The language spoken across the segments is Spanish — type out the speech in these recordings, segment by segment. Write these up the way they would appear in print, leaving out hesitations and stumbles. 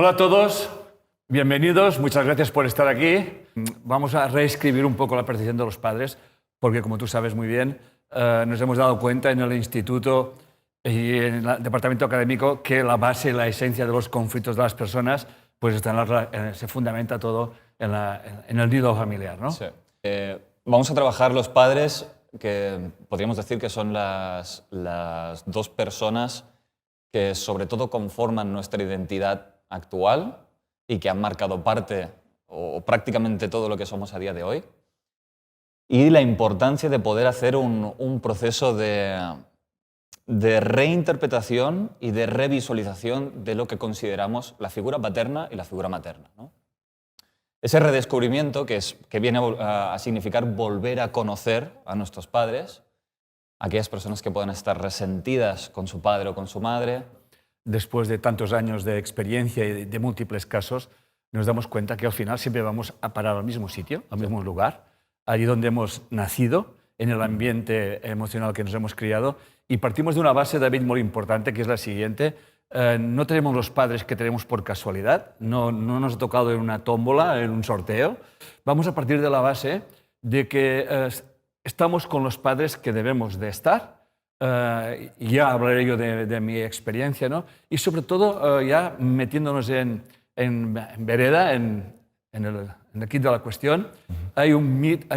Hola a todos, bienvenidos, muchas gracias por estar aquí. Vamos a reescribir un poco la percepción de los padres, porque como tú sabes muy bien, nos hemos dado cuenta en el instituto y en el departamento académico que la base y la esencia de los conflictos de las personas pues se fundamenta todo en el nido familiar, ¿no? Sí. Vamos a trabajar los padres, que podríamos decir que son las dos personas que sobre todo conforman nuestra identidad actual y que han marcado parte o prácticamente todo lo que somos a día de hoy. Y la importancia de poder hacer un proceso de reinterpretación y de revisualización de lo que consideramos la figura paterna y la figura materna, ¿no? Ese redescubrimiento que viene a significar volver a conocer a nuestros padres, aquellas personas que puedan estar resentidas con su padre o con su madre. Después de tantos años de experiencia y de múltiples casos, nos damos cuenta que al final siempre vamos a parar al mismo sitio, al mismo lugar, allí donde hemos nacido, en el ambiente emocional que nos hemos criado, y partimos de una base, David, muy importante, que es la siguiente. No tenemos los padres que tenemos por casualidad, no nos ha tocado en una tómbola, en un sorteo. Vamos a partir de la base de que estamos con los padres que debemos de estar. Ya hablaré yo de mi experiencia, ¿no? Y sobre todo ya metiéndonos en vereda, en el kit de la cuestión, hay un mito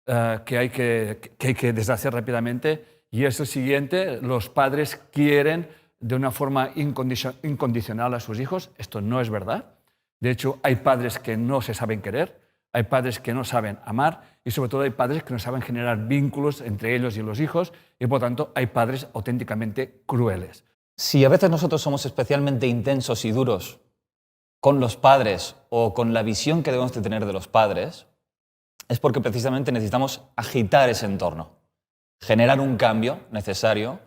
que hay que deshacer rápidamente, y es el siguiente: los padres quieren de una forma incondicional a sus hijos. Esto no es verdad. De hecho, hay padres que no se saben querer, hay padres que no saben amar y sobre todo hay padres que no saben generar vínculos entre ellos y los hijos, y por tanto hay padres auténticamente crueles. Si a veces nosotros somos especialmente intensos y duros con los padres o con la visión que debemos de tener de los padres, es porque precisamente necesitamos agitar ese entorno, generar un cambio necesario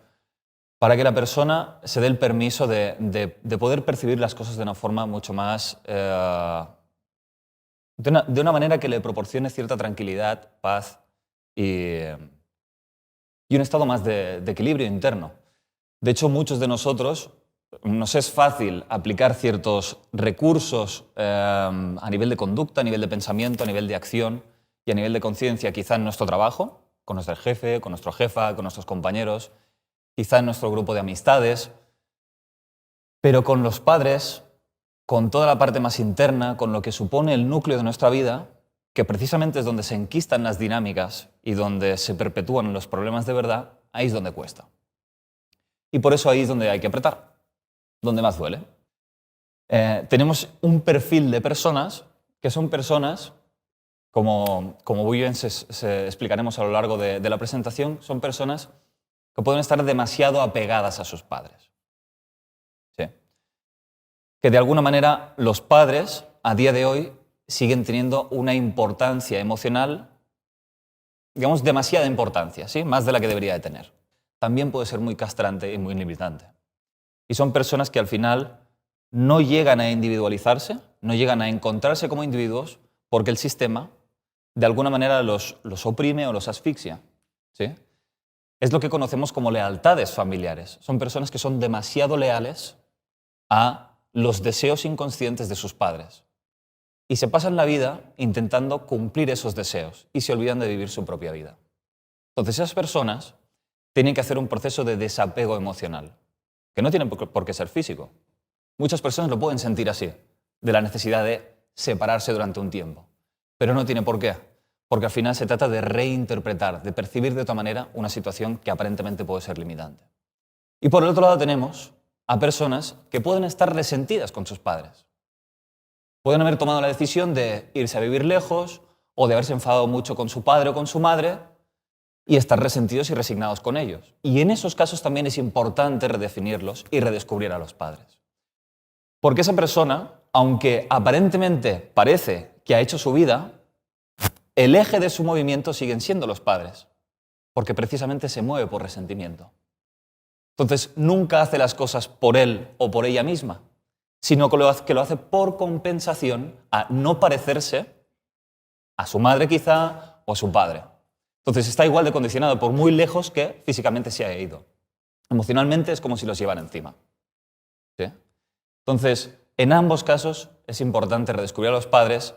para que la persona se dé el permiso de poder percibir las cosas de una forma mucho más... de una manera que le proporcione cierta tranquilidad, paz y un estado más de equilibrio interno. De hecho, muchos de nosotros nos es fácil aplicar ciertos recursos a nivel de conducta, a nivel de pensamiento, a nivel de acción y a nivel de conciencia, quizá en nuestro trabajo, con nuestro jefe, con nuestra jefa, con nuestros compañeros, quizá en nuestro grupo de amistades, pero con los padres, con toda la parte más interna, con lo que supone el núcleo de nuestra vida, que precisamente es donde se enquistan las dinámicas y donde se perpetúan los problemas de verdad, ahí es donde cuesta. Y por eso ahí es donde hay que apretar, donde más duele. Tenemos un perfil de personas que son personas, como muy bien se explicaremos a lo largo de la presentación, son personas que pueden estar demasiado apegadas a sus padres. ¿Sí? Que de alguna manera los padres a día de hoy siguen teniendo una importancia emocional, digamos, demasiada importancia, ¿sí? Más de la que debería de tener. También puede ser muy castrante y muy limitante. Y son personas que al final no llegan a individualizarse, no llegan a encontrarse como individuos porque el sistema de alguna manera los oprime o los asfixia, ¿sí? Es lo que conocemos como lealtades familiares. Son personas que son demasiado leales a los deseos inconscientes de sus padres y se pasan la vida intentando cumplir esos deseos y se olvidan de vivir su propia vida. Entonces esas personas tienen que hacer un proceso de desapego emocional, que no tiene por qué ser físico. Muchas personas lo pueden sentir así, de la necesidad de separarse durante un tiempo, pero no tiene por qué, porque al final se trata de reinterpretar, de percibir de otra manera una situación que aparentemente puede ser limitante. Y por el otro lado tenemos a personas que pueden estar resentidas con sus padres. Pueden haber tomado la decisión de irse a vivir lejos o de haberse enfadado mucho con su padre o con su madre y estar resentidos y resignados con ellos. Y en esos casos también es importante redefinirlos y redescubrir a los padres. Porque esa persona, aunque aparentemente parece que ha hecho su vida, el eje de su movimiento siguen siendo los padres, porque precisamente se mueve por resentimiento. Entonces, nunca hace las cosas por él o por ella misma, sino que lo hace por compensación a no parecerse a su madre quizá o a su padre. Entonces está igual de condicionado por muy lejos que físicamente se haya ido. Emocionalmente es como si los llevan encima. ¿Sí? Entonces, en ambos casos es importante redescubrir a los padres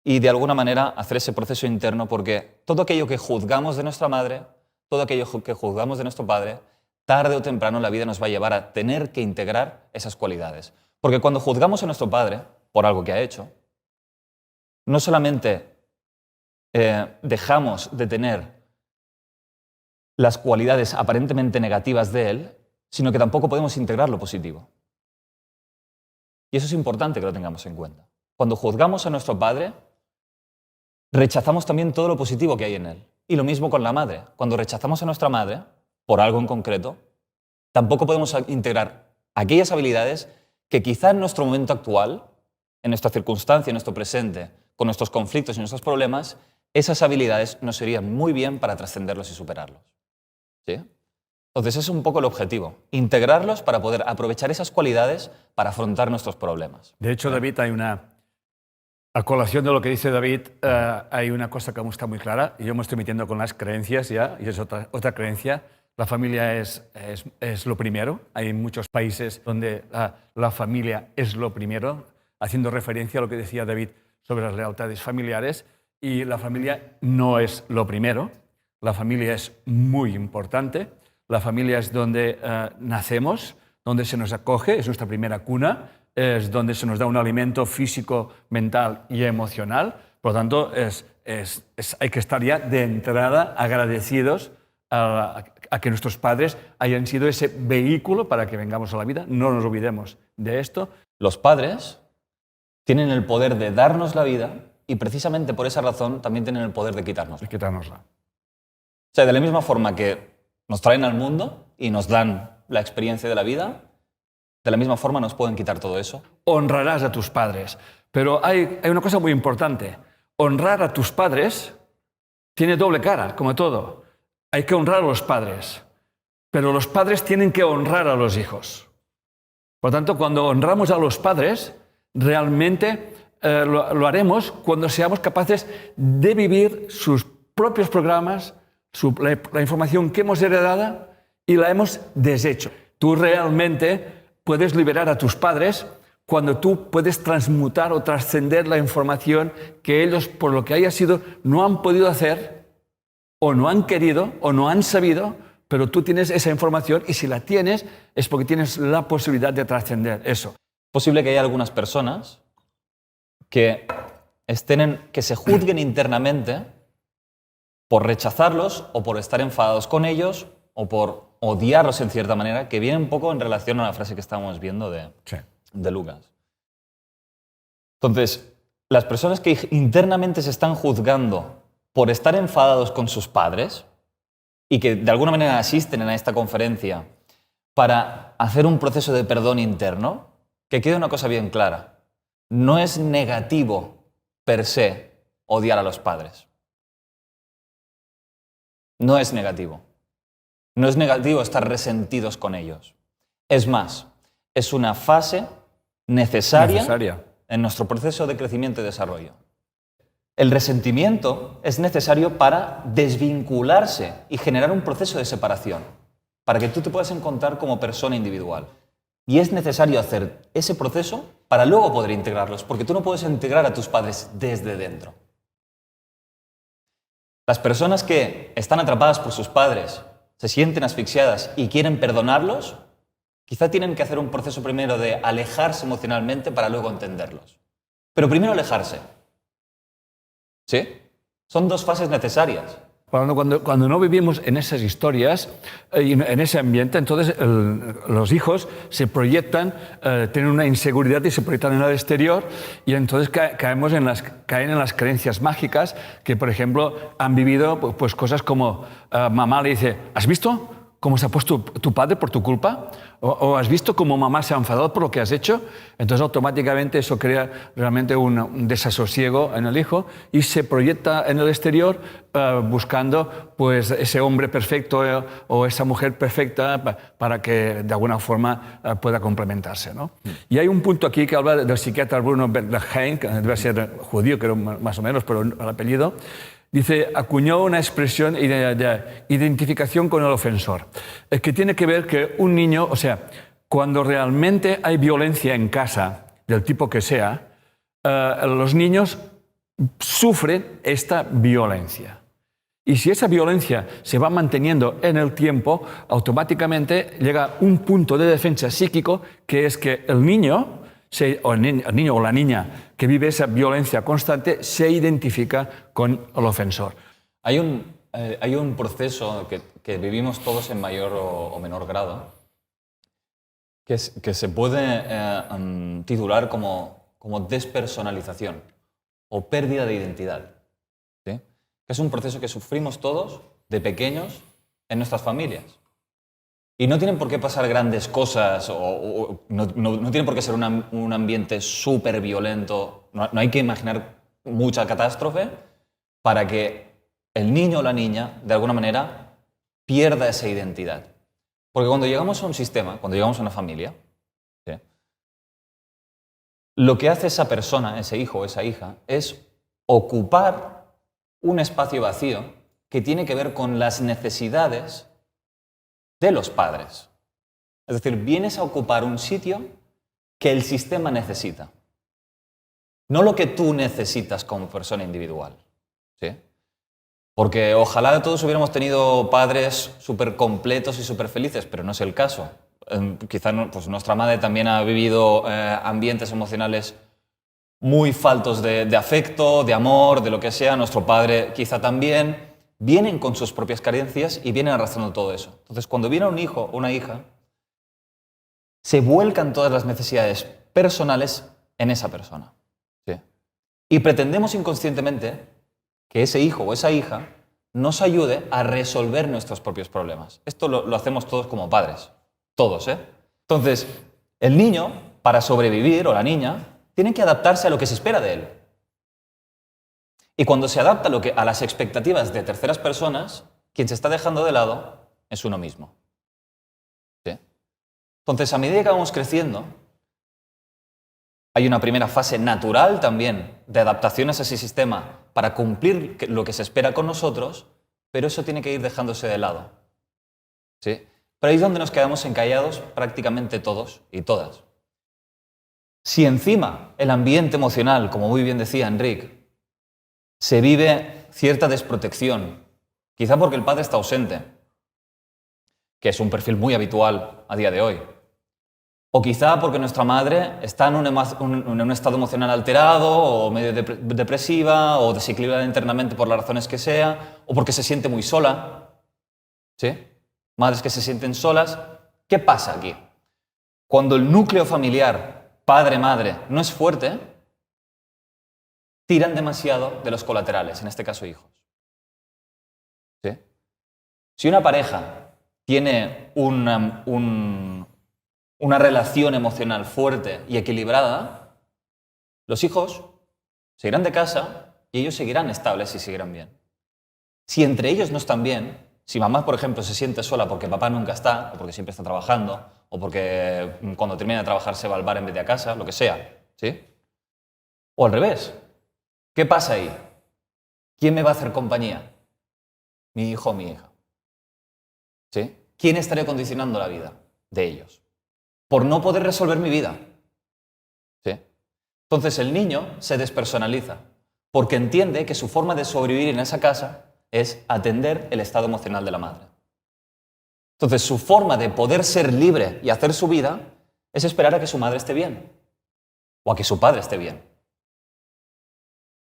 y de alguna manera hacer ese proceso interno, porque todo aquello que juzgamos de nuestra madre, todo aquello que juzgamos de nuestro padre, tarde o temprano la vida nos va a llevar a tener que integrar esas cualidades. Porque cuando juzgamos a nuestro padre por algo que ha hecho, no solamente dejamos de tener las cualidades aparentemente negativas de él, sino que tampoco podemos integrar lo positivo. Y eso es importante que lo tengamos en cuenta. Cuando juzgamos a nuestro padre, rechazamos también todo lo positivo que hay en él. Y lo mismo con la madre. Cuando rechazamos a nuestra madre, por algo en concreto, tampoco podemos integrar aquellas habilidades que quizá en nuestro momento actual, en nuestra circunstancia, en nuestro presente, con nuestros conflictos y nuestros problemas, esas habilidades nos serían muy bien para trascenderlos y superarlos. ¿Sí? Entonces, ese es un poco el objetivo, integrarlos para poder aprovechar esas cualidades para afrontar nuestros problemas. De hecho, David, a colación de lo que dice David, hay una cosa que está muy clara, y yo me estoy metiendo con las creencias ya, y es otra creencia. La familia es lo primero. Hay muchos países donde la familia es lo primero, haciendo referencia a lo que decía David sobre las lealtades familiares, y la familia no es lo primero. La familia es muy importante. La familia es donde nacemos, donde se nos acoge, es nuestra primera cuna, es donde se nos da un alimento físico, mental y emocional. Por lo tanto, hay que estar ya de entrada agradecidos a que nuestros padres hayan sido ese vehículo para que vengamos a la vida. No nos olvidemos de esto. Los padres tienen el poder de darnos la vida y precisamente por esa razón también tienen el poder de quitárnosla. De quitárnosla. O sea, de la misma forma que nos traen al mundo y nos dan la experiencia de la vida, de la misma forma nos pueden quitar todo eso. Honrarás a tus padres. Pero hay una cosa muy importante. Honrar a tus padres tiene doble cara, como todo. Hay que honrar a los padres, pero los padres tienen que honrar a los hijos. Por lo tanto, cuando honramos a los padres, realmente lo haremos cuando seamos capaces de vivir sus propios programas, la información que hemos heredado y la hemos deshecho. Tú realmente puedes liberar a tus padres cuando tú puedes transmutar o trascender la información que ellos, por lo que haya sido, no han podido hacer, o no han querido, o no han sabido, pero tú tienes esa información y si la tienes es porque tienes la posibilidad de trascender eso. Es posible que haya algunas personas que se juzguen internamente por rechazarlos o por estar enfadados con ellos o por odiarlos en cierta manera, que viene un poco en relación a la frase que estábamos viendo de Lucas. Entonces, las personas que internamente se están juzgando por estar enfadados con sus padres y que de alguna manera asisten a esta conferencia para hacer un proceso de perdón interno, que quede una cosa bien clara. No es negativo per se odiar a los padres. No es negativo. No es negativo estar resentidos con ellos. Es más, es una fase necesaria en nuestro proceso de crecimiento y desarrollo. El resentimiento es necesario para desvincularse y generar un proceso de separación, para que tú te puedas encontrar como persona individual. Y es necesario hacer ese proceso para luego poder integrarlos, porque tú no puedes integrar a tus padres desde dentro. Las personas que están atrapadas por sus padres, se sienten asfixiadas y quieren perdonarlos, quizá tienen que hacer un proceso primero de alejarse emocionalmente para luego entenderlos. Pero primero alejarse. ¿Sí? Son dos fases necesarias. Cuando no vivimos en esas historias, en ese ambiente, entonces los hijos se proyectan, tienen una inseguridad y se proyectan en el exterior y entonces caen en las creencias mágicas que, por ejemplo, han vivido pues cosas como mamá le dice, ¿has visto cómo se ha puesto tu padre por tu culpa? ¿O has visto cómo mamá se ha enfadado por lo que has hecho? Entonces automáticamente eso crea realmente un desasosiego en el hijo y se proyecta en el exterior buscando pues, ese hombre perfecto o esa mujer perfecta para que de alguna forma pueda complementarse, ¿no? Y hay un punto aquí que habla del psiquiatra Bruno Bernheim, que debe ser judío, creo más o menos, pero el apellido. Dice, acuñó una expresión de identificación con el ofensor, que tiene que ver que un niño, o sea, cuando realmente hay violencia en casa, del tipo que sea, los niños sufren esta violencia. Y si esa violencia se va manteniendo en el tiempo, automáticamente llega un punto de defensa psíquico, que es que el niño o la niña que vive esa violencia constante se identifica con el ofensor. Hay un proceso que vivimos todos en mayor o menor grado, que se puede titular como despersonalización o pérdida de identidad. ¿Sí? Que es un proceso que sufrimos todos de pequeños en nuestras familias. Y no tienen por qué pasar grandes cosas, no tiene por qué ser un ambiente súper violento, no hay que imaginar mucha catástrofe para que el niño o la niña, de alguna manera, pierda esa identidad. Porque cuando llegamos a un sistema, cuando llegamos a una familia, ¿sí?, lo que hace esa persona, ese hijo o esa hija, es ocupar un espacio vacío que tiene que ver con las necesidades de los padres. Es decir, vienes a ocupar un sitio que el sistema necesita. No lo que tú necesitas como persona individual. ¿Sí? Porque ojalá todos hubiéramos tenido padres súper completos y súper felices, pero no es el caso. Quizá pues nuestra madre también ha vivido ambientes emocionales muy faltos de afecto, de amor, de lo que sea. Nuestro padre quizá también. Vienen con sus propias carencias y vienen arrastrando todo eso. Entonces, cuando viene un hijo o una hija, se vuelcan todas las necesidades personales en esa persona. ¿Sí? Y pretendemos inconscientemente que ese hijo o esa hija nos ayude a resolver nuestros propios problemas. Esto lo hacemos todos como padres. Todos, ¿eh? Entonces, el niño, para sobrevivir, o la niña, tiene que adaptarse a lo que se espera de él. Y cuando se adapta a las expectativas de terceras personas, quien se está dejando de lado es uno mismo. ¿Sí? Entonces, a medida que vamos creciendo, hay una primera fase natural también de adaptaciones a ese sistema para cumplir lo que se espera con nosotros, pero eso tiene que ir dejándose de lado. ¿Sí? Pero ahí es donde nos quedamos encallados prácticamente todos y todas. Si encima el ambiente emocional, como muy bien decía Enric, se vive cierta desprotección, quizá porque el padre está ausente, que es un perfil muy habitual a día de hoy, o quizá porque nuestra madre está en un estado emocional alterado, o medio depresiva, o desequilibrada internamente por las razones que sea, o porque se siente muy sola. ¿Sí? Madres que se sienten solas. ¿Qué pasa aquí? Cuando el núcleo familiar, padre-madre, no es fuerte, tiran demasiado de los colaterales, en este caso hijos. ¿Sí? Si una pareja tiene una relación emocional fuerte y equilibrada, los hijos se irán de casa y ellos seguirán estables y seguirán bien. Si entre ellos no están bien, si mamá, por ejemplo, se siente sola porque papá nunca está, o porque siempre está trabajando, o porque cuando termina de trabajar se va al bar en vez de a casa, lo que sea, ¿sí? O al revés. ¿Qué pasa ahí? ¿Quién me va a hacer compañía? Mi hijo o mi hija. ¿Sí? ¿Quién estaría condicionando la vida de ellos? Por no poder resolver mi vida. ¿Sí? Entonces el niño se despersonaliza porque entiende que su forma de sobrevivir en esa casa es atender el estado emocional de la madre. Entonces su forma de poder ser libre y hacer su vida es esperar a que su madre esté bien o a que su padre esté bien.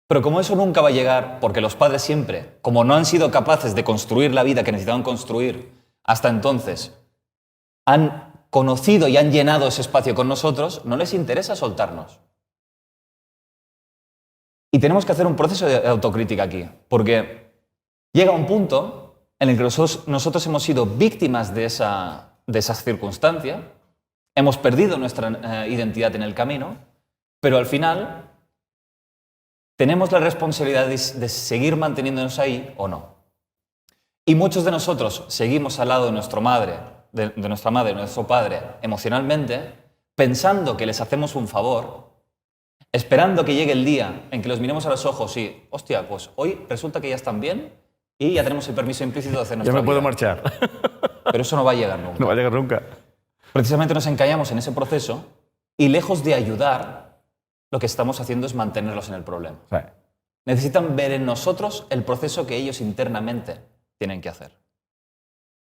Pero como eso nunca va a llegar, porque los padres siempre, como no han sido capaces de construir la vida que necesitaban construir hasta entonces, han conocido y han llenado ese espacio con nosotros, no les interesa soltarnos. Y tenemos que hacer un proceso de autocrítica aquí, porque llega un punto en el que nosotros hemos sido víctimas de esa circunstancia, hemos perdido nuestra identidad en el camino, pero al final tenemos la responsabilidad de seguir manteniéndonos ahí o no. Y muchos de nosotros seguimos al lado de nuestra madre, de nuestro padre, emocionalmente, pensando que les hacemos un favor, esperando que llegue el día en que los miremos a los ojos y, hostia, pues hoy resulta que ya están bien y ya tenemos el permiso implícito de hacer nuestra vida. Ya me puedo marchar. Pero eso no va a llegar nunca. No va a llegar nunca. Precisamente nos encallamos en ese proceso y lejos de ayudar, lo que estamos haciendo es mantenerlos en el problema. Sí. Necesitan ver en nosotros el proceso que ellos internamente tienen que hacer.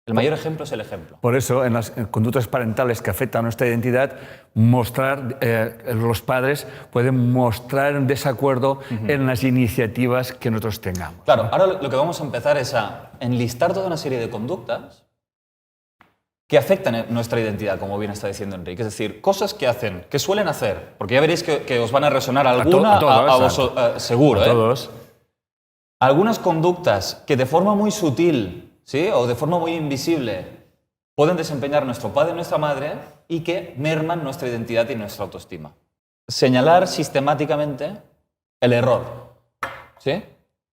El mayor ejemplo es el ejemplo. Por eso, en las conductas parentales que afectan a nuestra identidad, los padres pueden mostrar un desacuerdo en las iniciativas que nosotros tengamos. Claro, ahora lo que vamos a empezar es a enlistar toda una serie de conductas que afectan nuestra identidad, como bien está diciendo Enrique. Es decir, cosas que hacen, que suelen hacer, porque ya veréis que os van a resonar alguna seguro. A todos. Algunas conductas que de forma muy sutil, ¿sí?, o de forma muy invisible pueden desempeñar nuestro padre y nuestra madre y que merman nuestra identidad y nuestra autoestima. Señalar sistemáticamente el error, ¿sí?,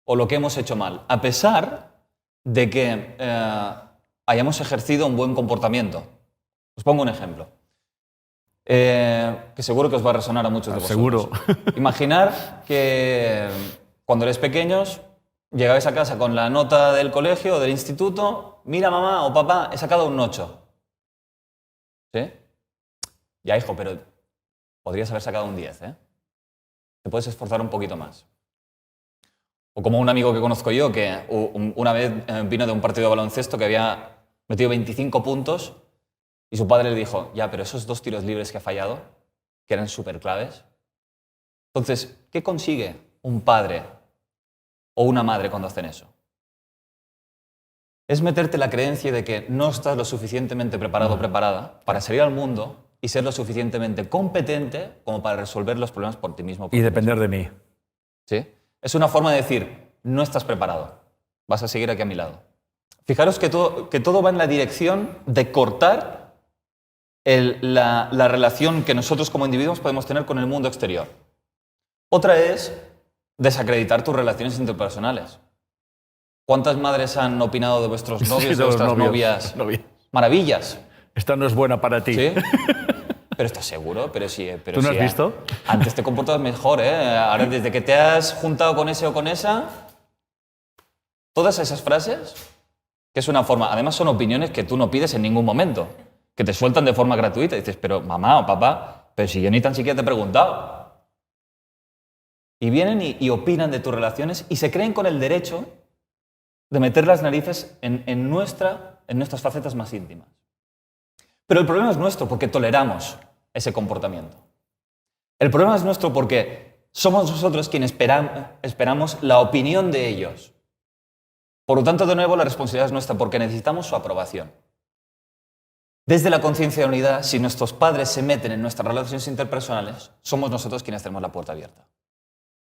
o lo que hemos hecho mal, a pesar de que hayamos ejercido un buen comportamiento. Os pongo un ejemplo, que seguro que os va a resonar a muchos de vosotros. Seguro. Imaginar que cuando eres pequeños llegabais a casa con la nota del colegio o del instituto, mira mamá o papá, he sacado un 8. ¿Sí? Ya hijo, pero podrías haber sacado un 10, ¿eh? Te puedes esforzar un poquito más. O como un amigo que conozco yo, que una vez vino de un partido de baloncesto que había metido 25 puntos y su padre le dijo, ya, pero esos 2 tiros libres que ha fallado, que eran súper claves. Entonces, ¿qué consigue un padre o una madre cuando hacen eso? Es meterte la creencia de que no estás lo suficientemente preparado o preparada para salir al mundo y ser lo suficientemente competente como para resolver los problemas por ti mismo. Y depender de mí. ¿Sí? Es una forma de decir, no estás preparado, vas a seguir aquí a mi lado. Fijaros que todo va en la dirección de cortar la relación que nosotros como individuos podemos tener con el mundo exterior. Otra es desacreditar tus relaciones interpersonales. ¿Cuántas madres han opinado de vuestros novios, de vuestras novias? Maravillas. Esta no es buena para ti. ¿Sí? Pero estás seguro, pero sí. ¿Tú no has visto? Antes te comportabas mejor, ¿eh? Ahora, desde que te has juntado con ese o con esa, todas esas frases, que es una forma, además son opiniones que tú no pides en ningún momento, que te sueltan de forma gratuita. Y dices, pero mamá o papá, pero si yo ni tan siquiera te he preguntado. Y vienen y opinan de tus relaciones y se creen con el derecho de meter las narices en nuestras facetas más íntimas. Pero el problema es nuestro porque toleramos ese comportamiento. El problema es nuestro porque somos nosotros quienes esperamos la opinión de ellos. Por lo tanto, de nuevo, la responsabilidad es nuestra porque necesitamos su aprobación. Desde la conciencia de unidad, si nuestros padres se meten en nuestras relaciones interpersonales, somos nosotros quienes tenemos la puerta abierta.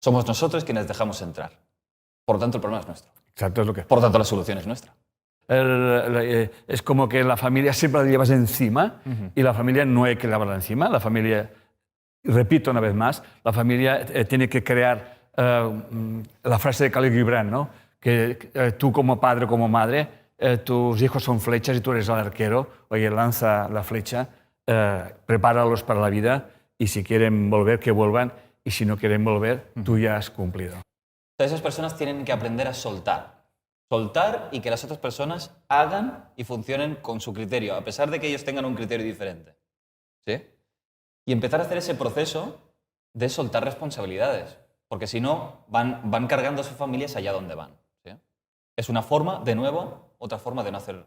Somos nosotros quienes dejamos entrar. Por lo tanto, el problema es nuestro. Exacto, es lo que... Por lo tanto, la solución es nuestra. Es como que la familia siempre la llevas encima y la familia no hay que llevarla encima. La familia, repito una vez más, la familia tiene que crear la frase de Khalil Gibran, ¿no? Que tú como padre o como madre, tus hijos son flechas y tú eres el arquero. Oye, lanza la flecha, prepáralos para la vida y si quieren volver, que vuelvan. Y si no quieren volver, tú ya has cumplido. Esas personas tienen que aprender a soltar. Soltar y que las otras personas hagan y funcionen con su criterio, a pesar de que ellos tengan un criterio diferente. ¿Sí? Y empezar a hacer ese proceso de soltar responsabilidades. Porque si no, van cargando a sus familias allá donde van. ¿Sí? Es una forma, de nuevo, otra forma de no hacer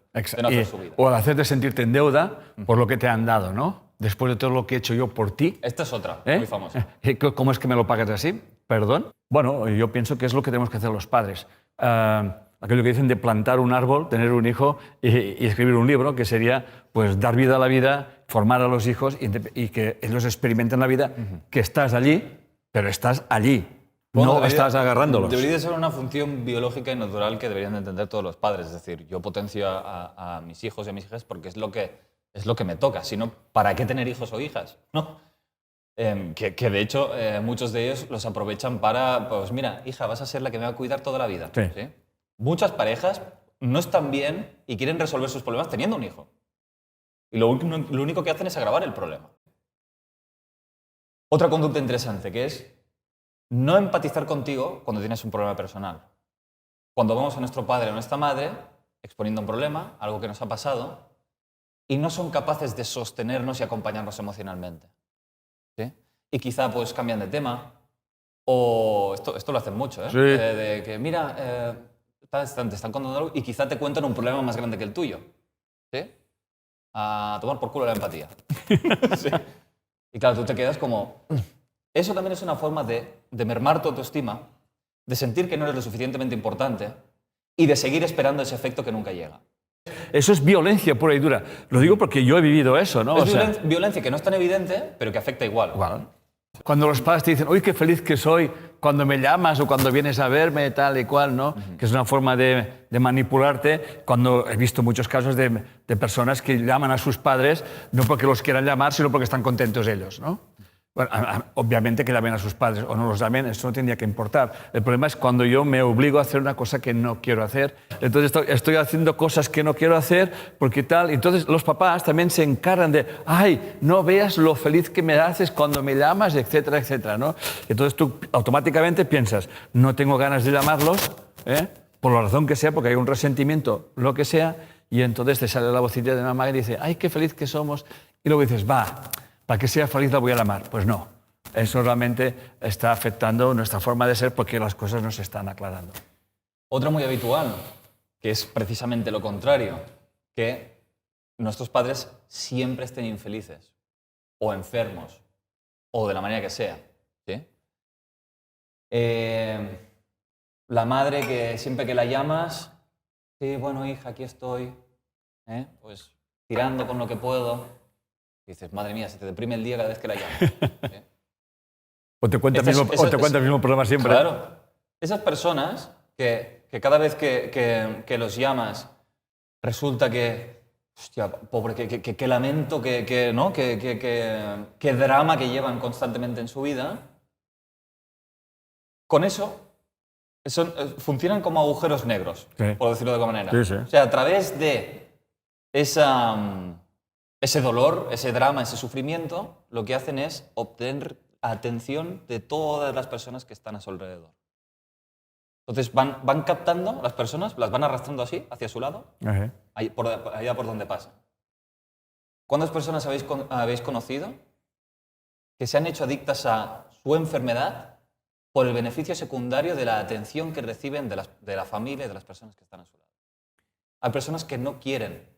su vida. O al hacerte sentirte en deuda por lo que te han dado, ¿no? Después de todo lo que he hecho yo por ti. Esta es otra, muy famosa. ¿Cómo es que me lo pagas así? ¿Perdón? Bueno, yo pienso que es lo que tenemos que hacer los padres. Aquello que dicen de plantar un árbol, tener un hijo y escribir un libro, que sería pues, dar vida a la vida, formar a los hijos y que ellos experimenten la vida, que estás allí, pero estás allí, no estás agarrándolos. Debería ser una función biológica y natural que deberían de entender todos los padres. Es decir, yo potencio a mis hijos y a mis hijas porque es lo que me toca. Si no, ¿para qué tener hijos o hijas? ¿No? Que de hecho muchos de ellos los aprovechan para, pues mira, hija, vas a ser la que me va a cuidar toda la vida. Sí. ¿Sí? Muchas parejas no están bien y quieren resolver sus problemas teniendo un hijo. Y lo único que hacen es agravar el problema. Otra conducta interesante que es no empatizar contigo cuando tienes un problema personal. Cuando vamos a nuestro padre o nuestra madre exponiendo un problema, algo que nos ha pasado, y no son capaces de sostenernos y acompañarnos emocionalmente. ¿Sí? Y quizá pues cambian de tema, o esto lo hacen mucho, ¿eh? Sí. De que, mira, te están contando algo y quizá te cuentan un problema más grande que el tuyo. ¿Sí? A tomar por culo la empatía. Sí. Y claro, tú te quedas como... Eso también es una forma de mermar tu autoestima, de sentir que no eres lo suficientemente importante y de seguir esperando ese efecto que nunca llega. Eso es violencia pura y dura. Lo digo porque yo he vivido eso, ¿no? Es violencia que no es tan evidente, pero que afecta igual. Igual. Cuando los padres te dicen, uy, qué feliz que soy cuando me llamas o cuando vienes a verme, tal y cual, ¿no? Que es una forma de manipularte. Cuando he visto muchos casos de personas que llaman a sus padres no porque los quieran llamar, sino porque están contentos ellos, ¿no? Bueno, obviamente que llamen a sus padres o no los llamen, eso no tendría que importar. El problema es cuando yo me obligo a hacer una cosa que no quiero hacer. Entonces estoy haciendo cosas que no quiero hacer porque tal. Entonces los papás también se encargan de, ay, no veas lo feliz que me haces cuando me llamas, etcétera, etcétera, ¿no? Entonces tú automáticamente piensas, no tengo ganas de llamarlos, por la razón que sea, porque hay un resentimiento, lo que sea, y entonces te sale la vocecilla de mamá y dice, ay, qué feliz que somos. Y luego dices, va, para que sea feliz la voy a llamar. Pues no, eso realmente está afectando nuestra forma de ser porque las cosas no se están aclarando. Otra muy habitual, que es precisamente lo contrario, que nuestros padres siempre estén infelices o enfermos o de la manera que sea. ¿Sí? La madre que siempre que la llamas, sí, bueno, hija, aquí estoy, pues tirando con lo que puedo. Y dices, madre mía, se te deprime el día cada vez que la llamas. ¿Sí? O te cuenta el mismo problema siempre. Claro. Esas personas que cada vez que los llamas resulta que, hostia, pobre, que lamento, ¿no? que drama que llevan constantemente en su vida, con eso funcionan como agujeros negros, Sí. por decirlo de alguna manera. Sí, sí. O sea, a través de ese dolor, ese drama, ese sufrimiento, lo que hacen es obtener atención de todas las personas que están a su alrededor. Entonces van captando las personas, las van arrastrando así, hacia su lado, Ajá. allá por donde pasan. ¿Cuántas personas habéis conocido que se han hecho adictas a su enfermedad por el beneficio secundario de la atención que reciben de la familia y de las personas que están a su lado? Hay personas que no quieren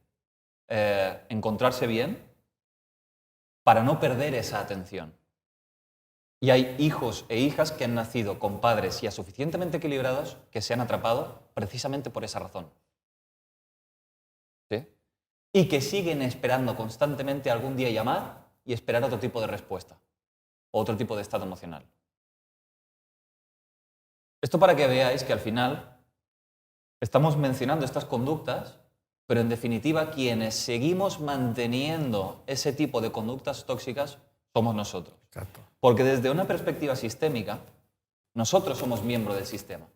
encontrarse bien para no perder esa atención. Y hay hijos e hijas que han nacido con padres ya suficientemente equilibrados que se han atrapado precisamente por esa razón. ¿Sí? Y que siguen esperando constantemente algún día llamar y esperar otro tipo de respuesta, o otro tipo de estado emocional. Esto para que veáis que al final estamos mencionando estas conductas, pero en definitiva quienes seguimos manteniendo ese tipo de conductas tóxicas somos nosotros. Exacto. Porque desde una perspectiva sistémica, nosotros somos miembro del sistema.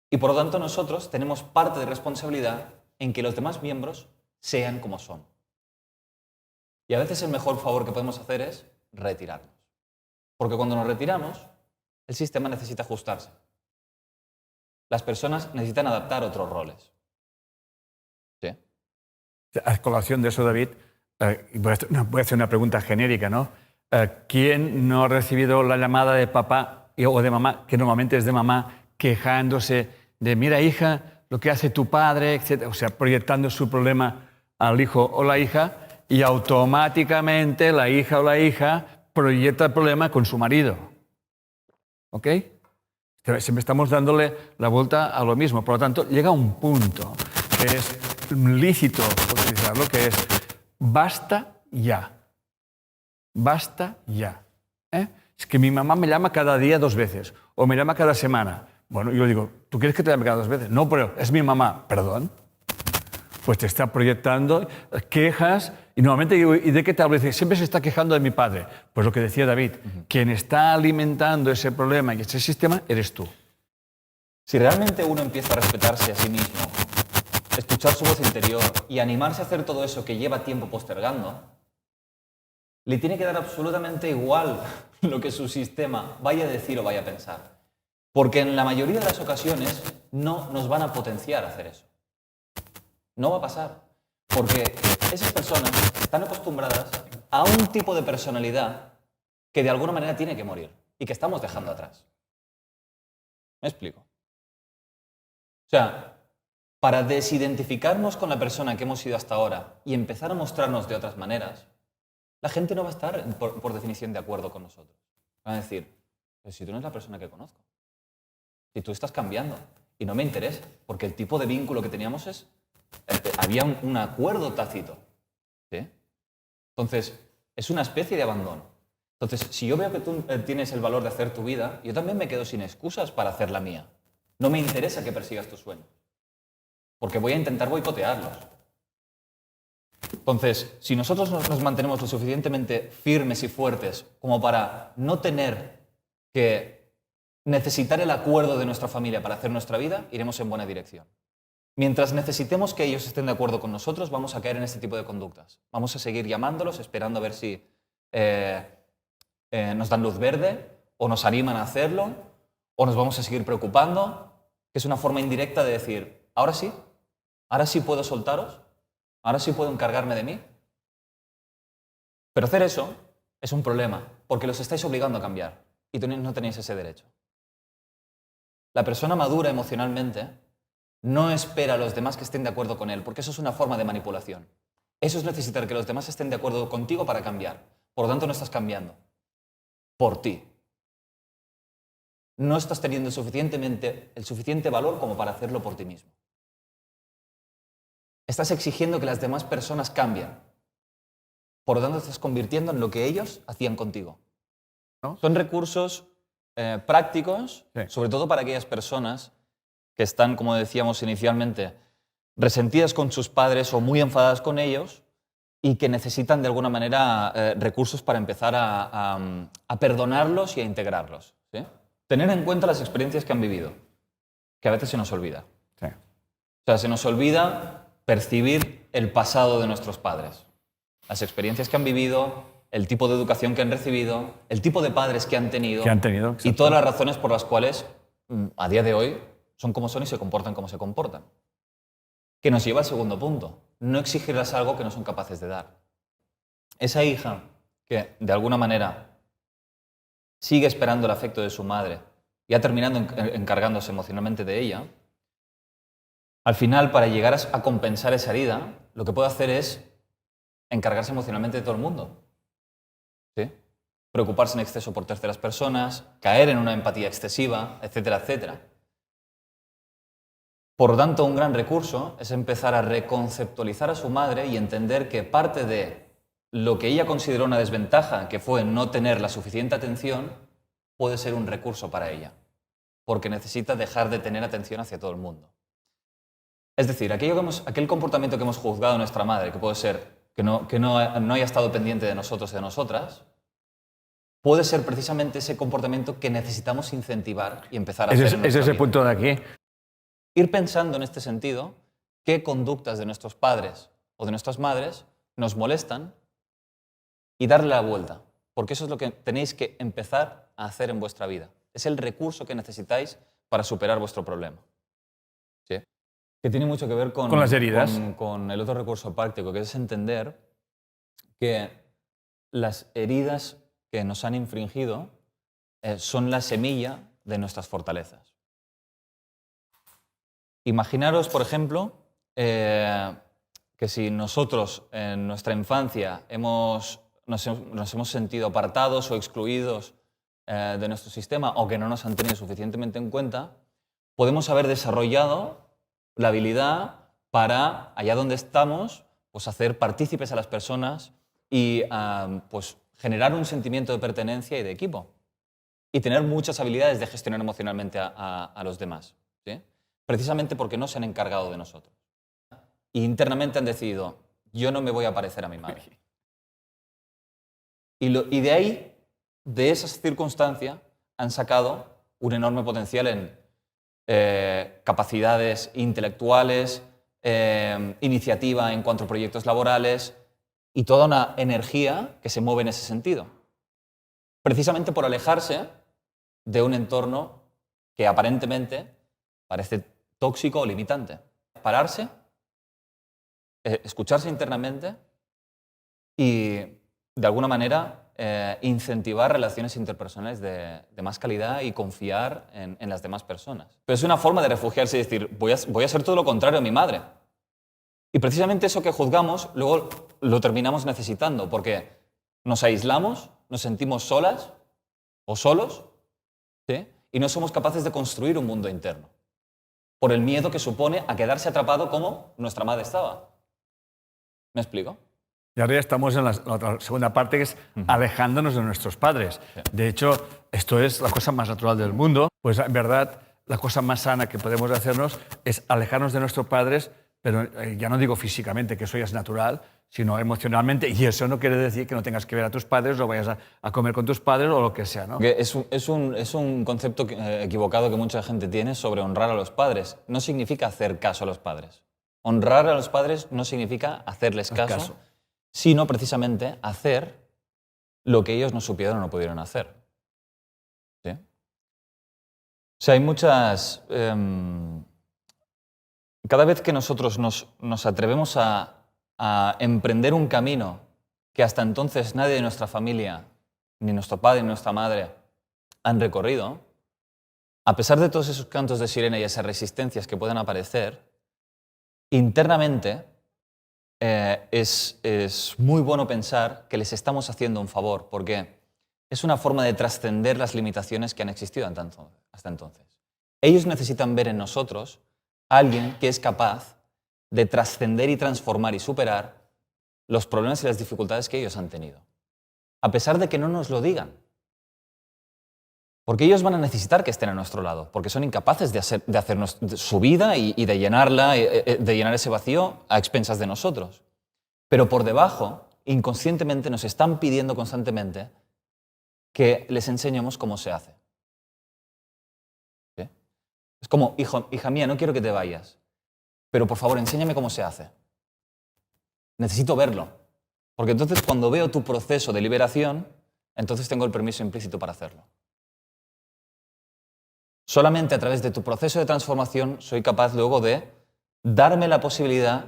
Y por lo tanto nosotros tenemos parte de responsabilidad en que los demás miembros sean como son. Y a veces el mejor favor que podemos hacer es retirarnos. Porque cuando nos retiramos, el sistema necesita ajustarse. Las personas necesitan adaptar otros roles. ¿Sí? A colación de eso, David, voy a hacer una pregunta genérica, ¿no? ¿Quién no ha recibido la llamada de papá o de mamá, que normalmente es de mamá, quejándose de, mira, hija, lo que hace tu padre, etc.? O sea, proyectando su problema al hijo o la hija, y automáticamente la hija o la hija proyecta el problema con su marido. ¿Ok? Siempre estamos dándole la vuelta a lo mismo. Por lo tanto, llega un punto que es lícito utilizarlo, que es basta ya. Basta ya. Es que mi mamá me llama cada día 2 veces o me llama cada semana. Bueno, yo digo, ¿tú quieres que te llame cada 2 veces? No, pero es mi mamá. ¿Perdón? Pues te está proyectando quejas y normalmente digo, ¿y de qué te hablo? Dice, siempre se está quejando de mi padre. Pues lo que decía David, quien está alimentando ese problema y ese sistema eres tú. Si realmente uno empieza a respetarse a sí mismo, escuchar su voz interior y animarse a hacer todo eso que lleva tiempo postergando, le tiene que dar absolutamente igual lo que su sistema vaya a decir o vaya a pensar. Porque en la mayoría de las ocasiones no nos van a potenciar a hacer eso. No va a pasar. Porque esas personas están acostumbradas a un tipo de personalidad que de alguna manera tiene que morir y que estamos dejando atrás. ¿Me explico? O sea, para desidentificarnos con la persona que hemos sido hasta ahora y empezar a mostrarnos de otras maneras, la gente no va a estar, por definición, de acuerdo con nosotros. Van a decir, pero si tú no eres la persona que conozco, si tú estás cambiando y no me interesa, porque el tipo de vínculo que teníamos es... había un acuerdo tácito. ¿Sí? Entonces, es una especie de abandono. Entonces, si yo veo que tú tienes el valor de hacer tu vida, yo también me quedo sin excusas para hacer la mía. No me interesa que persigas tus sueños, porque voy a intentar boicotearlos. Entonces, si nosotros nos mantenemos lo suficientemente firmes y fuertes como para no tener que necesitar el acuerdo de nuestra familia para hacer nuestra vida, iremos en buena dirección. Mientras necesitemos que ellos estén de acuerdo con nosotros, vamos a caer en este tipo de conductas. Vamos a seguir llamándolos, esperando a ver si nos dan luz verde, o nos animan a hacerlo, o nos vamos a seguir preocupando, que es una forma indirecta de decir, ahora sí puedo soltaros, ahora sí puedo encargarme de mí. Pero hacer eso es un problema, porque los estáis obligando a cambiar, y no tenéis ese derecho. La persona madura emocionalmente no espera a los demás que estén de acuerdo con él, porque eso es una forma de manipulación. Eso es necesitar que los demás estén de acuerdo contigo para cambiar. Por lo tanto, no estás cambiando. Por ti. No estás teniendo el suficiente valor como para hacerlo por ti mismo. Estás exigiendo que las demás personas cambien. Por lo tanto, te estás convirtiendo en lo que ellos hacían contigo. ¿No? Son recursos prácticos, Sí. sobre todo para aquellas personas que están, como decíamos inicialmente, resentidas con sus padres o muy enfadadas con ellos y que necesitan de alguna manera recursos para empezar a perdonarlos y a integrarlos. ¿Sí? Tener en cuenta las experiencias que han vivido, que a veces se nos olvida. Sí. O sea, se nos olvida percibir el pasado de nuestros padres, las experiencias que han vivido, el tipo de educación que han recibido, el tipo de padres que han tenido, y exacto. todas las razones por las cuales a día de hoy son como son y se comportan como se comportan. Que nos lleva al segundo punto, no exigirles algo que no son capaces de dar. Esa hija que de alguna manera sigue esperando el afecto de su madre y ha terminado encargándose emocionalmente de ella, al final, para llegar a compensar esa herida, lo que puede hacer es encargarse emocionalmente de todo el mundo. ¿Sí? Preocuparse en exceso por terceras personas, caer en una empatía excesiva, etcétera, etcétera. Por lo tanto, un gran recurso es empezar a reconceptualizar a su madre y entender que parte de lo que ella consideró una desventaja, que fue no tener la suficiente atención, puede ser un recurso para ella, porque necesita dejar de tener atención hacia todo el mundo. Es decir, aquel comportamiento que hemos juzgado a nuestra madre, que puede ser que no haya estado pendiente de nosotros y de nosotras, puede ser precisamente ese comportamiento que necesitamos incentivar y empezar a hacer en nuestra Ese es el vida. punto de aquí. Ir pensando en este sentido qué conductas de nuestros padres o de nuestras madres nos molestan y darle la vuelta, porque eso es lo que tenéis que empezar a hacer en vuestra vida. Es el recurso que necesitáis para superar vuestro problema. ¿Sí? Que tiene mucho que ver con las heridas. Con el otro recurso práctico, que es entender que las heridas que nos han infringido son la semilla de nuestras fortalezas. Imaginaros, por ejemplo, que si nosotros en nuestra infancia nos hemos sentido apartados o excluidos de nuestro sistema o que no nos han tenido suficientemente en cuenta, podemos haber desarrollado la habilidad para, allá donde estamos, pues hacer partícipes a las personas y pues generar un sentimiento de pertenencia y de equipo. Y tener muchas habilidades de gestionar emocionalmente a los demás. ¿Sí? Precisamente porque no se han encargado de nosotros. Y internamente han decidido, yo no me voy a parecer a mi madre. Y de ahí, de esas circunstancias, han sacado un enorme potencial en capacidades intelectuales, iniciativa en cuanto a proyectos laborales y toda una energía que se mueve en ese sentido. Precisamente por alejarse de un entorno que aparentemente parece tóxico o limitante. Pararse escucharse internamente y, de alguna manera, incentivar relaciones interpersonales de más calidad y confiar en las demás personas. Pero es una forma de refugiarse y decir, voy a ser todo lo contrario a mi madre. Y precisamente eso que juzgamos, luego lo terminamos necesitando, porque nos aislamos, nos sentimos solas o solos, ¿sí? Y no somos capaces de construir un mundo interno, por el miedo que supone a quedarse atrapado como nuestra madre estaba. ¿Me explico? Y ahora ya estamos en la otra segunda parte, que es alejándonos de nuestros padres. Sí. De hecho, esto es la cosa más natural del mundo. Pues en verdad, la cosa más sana que podemos hacernos es alejarnos de nuestros padres, pero ya no digo físicamente, que eso ya es natural, sino emocionalmente. Y eso no quiere decir que no tengas que ver a tus padres o vayas a comer con tus padres o lo que sea, ¿no? Es un concepto equivocado que mucha gente tiene sobre honrar a los padres. No significa hacer caso a los padres. Honrar a los padres no significa hacerles caso, sino precisamente hacer lo que ellos no supieron o no pudieron hacer. ¿Sí? O sea, hay muchas... cada vez que nosotros nos atrevemos a emprender un camino que hasta entonces nadie de nuestra familia, ni nuestro padre ni nuestra madre, han recorrido, a pesar de todos esos cantos de sirena y esas resistencias que pueden aparecer, internamente es muy bueno pensar que les estamos haciendo un favor, porque es una forma de trascender las limitaciones que han existido hasta entonces. Ellos necesitan ver en nosotros a alguien que es capaz de trascender y transformar y superar los problemas y las dificultades que ellos han tenido, a pesar de que no nos lo digan. Porque ellos van a necesitar que estén a nuestro lado, porque son incapaces de hacernos su vida y de llenarla, de llenar ese vacío a expensas de nosotros. Pero por debajo, inconscientemente, nos están pidiendo constantemente que les enseñemos cómo se hace. ¿Sí? Es como, hija mía, no quiero que te vayas, pero por favor, enséñame cómo se hace. Necesito verlo, porque entonces cuando veo tu proceso de liberación, entonces tengo el permiso implícito para hacerlo. Solamente a través de tu proceso de transformación soy capaz luego de darme la posibilidad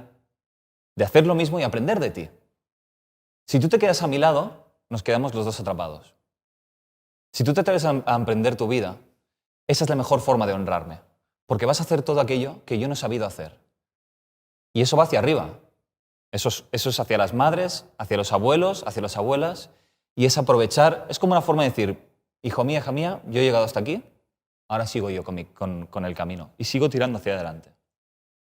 de hacer lo mismo y aprender de ti. Si tú te quedas a mi lado, nos quedamos los dos atrapados. Si tú te atreves a emprender tu vida, esa es la mejor forma de honrarme, porque vas a hacer todo aquello que yo no he sabido hacer. Y eso va hacia arriba. Eso es hacia las madres, hacia los abuelos, hacia las abuelas, y es aprovechar, es como una forma de decir, hijo mío, hija mía, yo he llegado hasta aquí, ahora sigo yo con el camino y sigo tirando hacia adelante.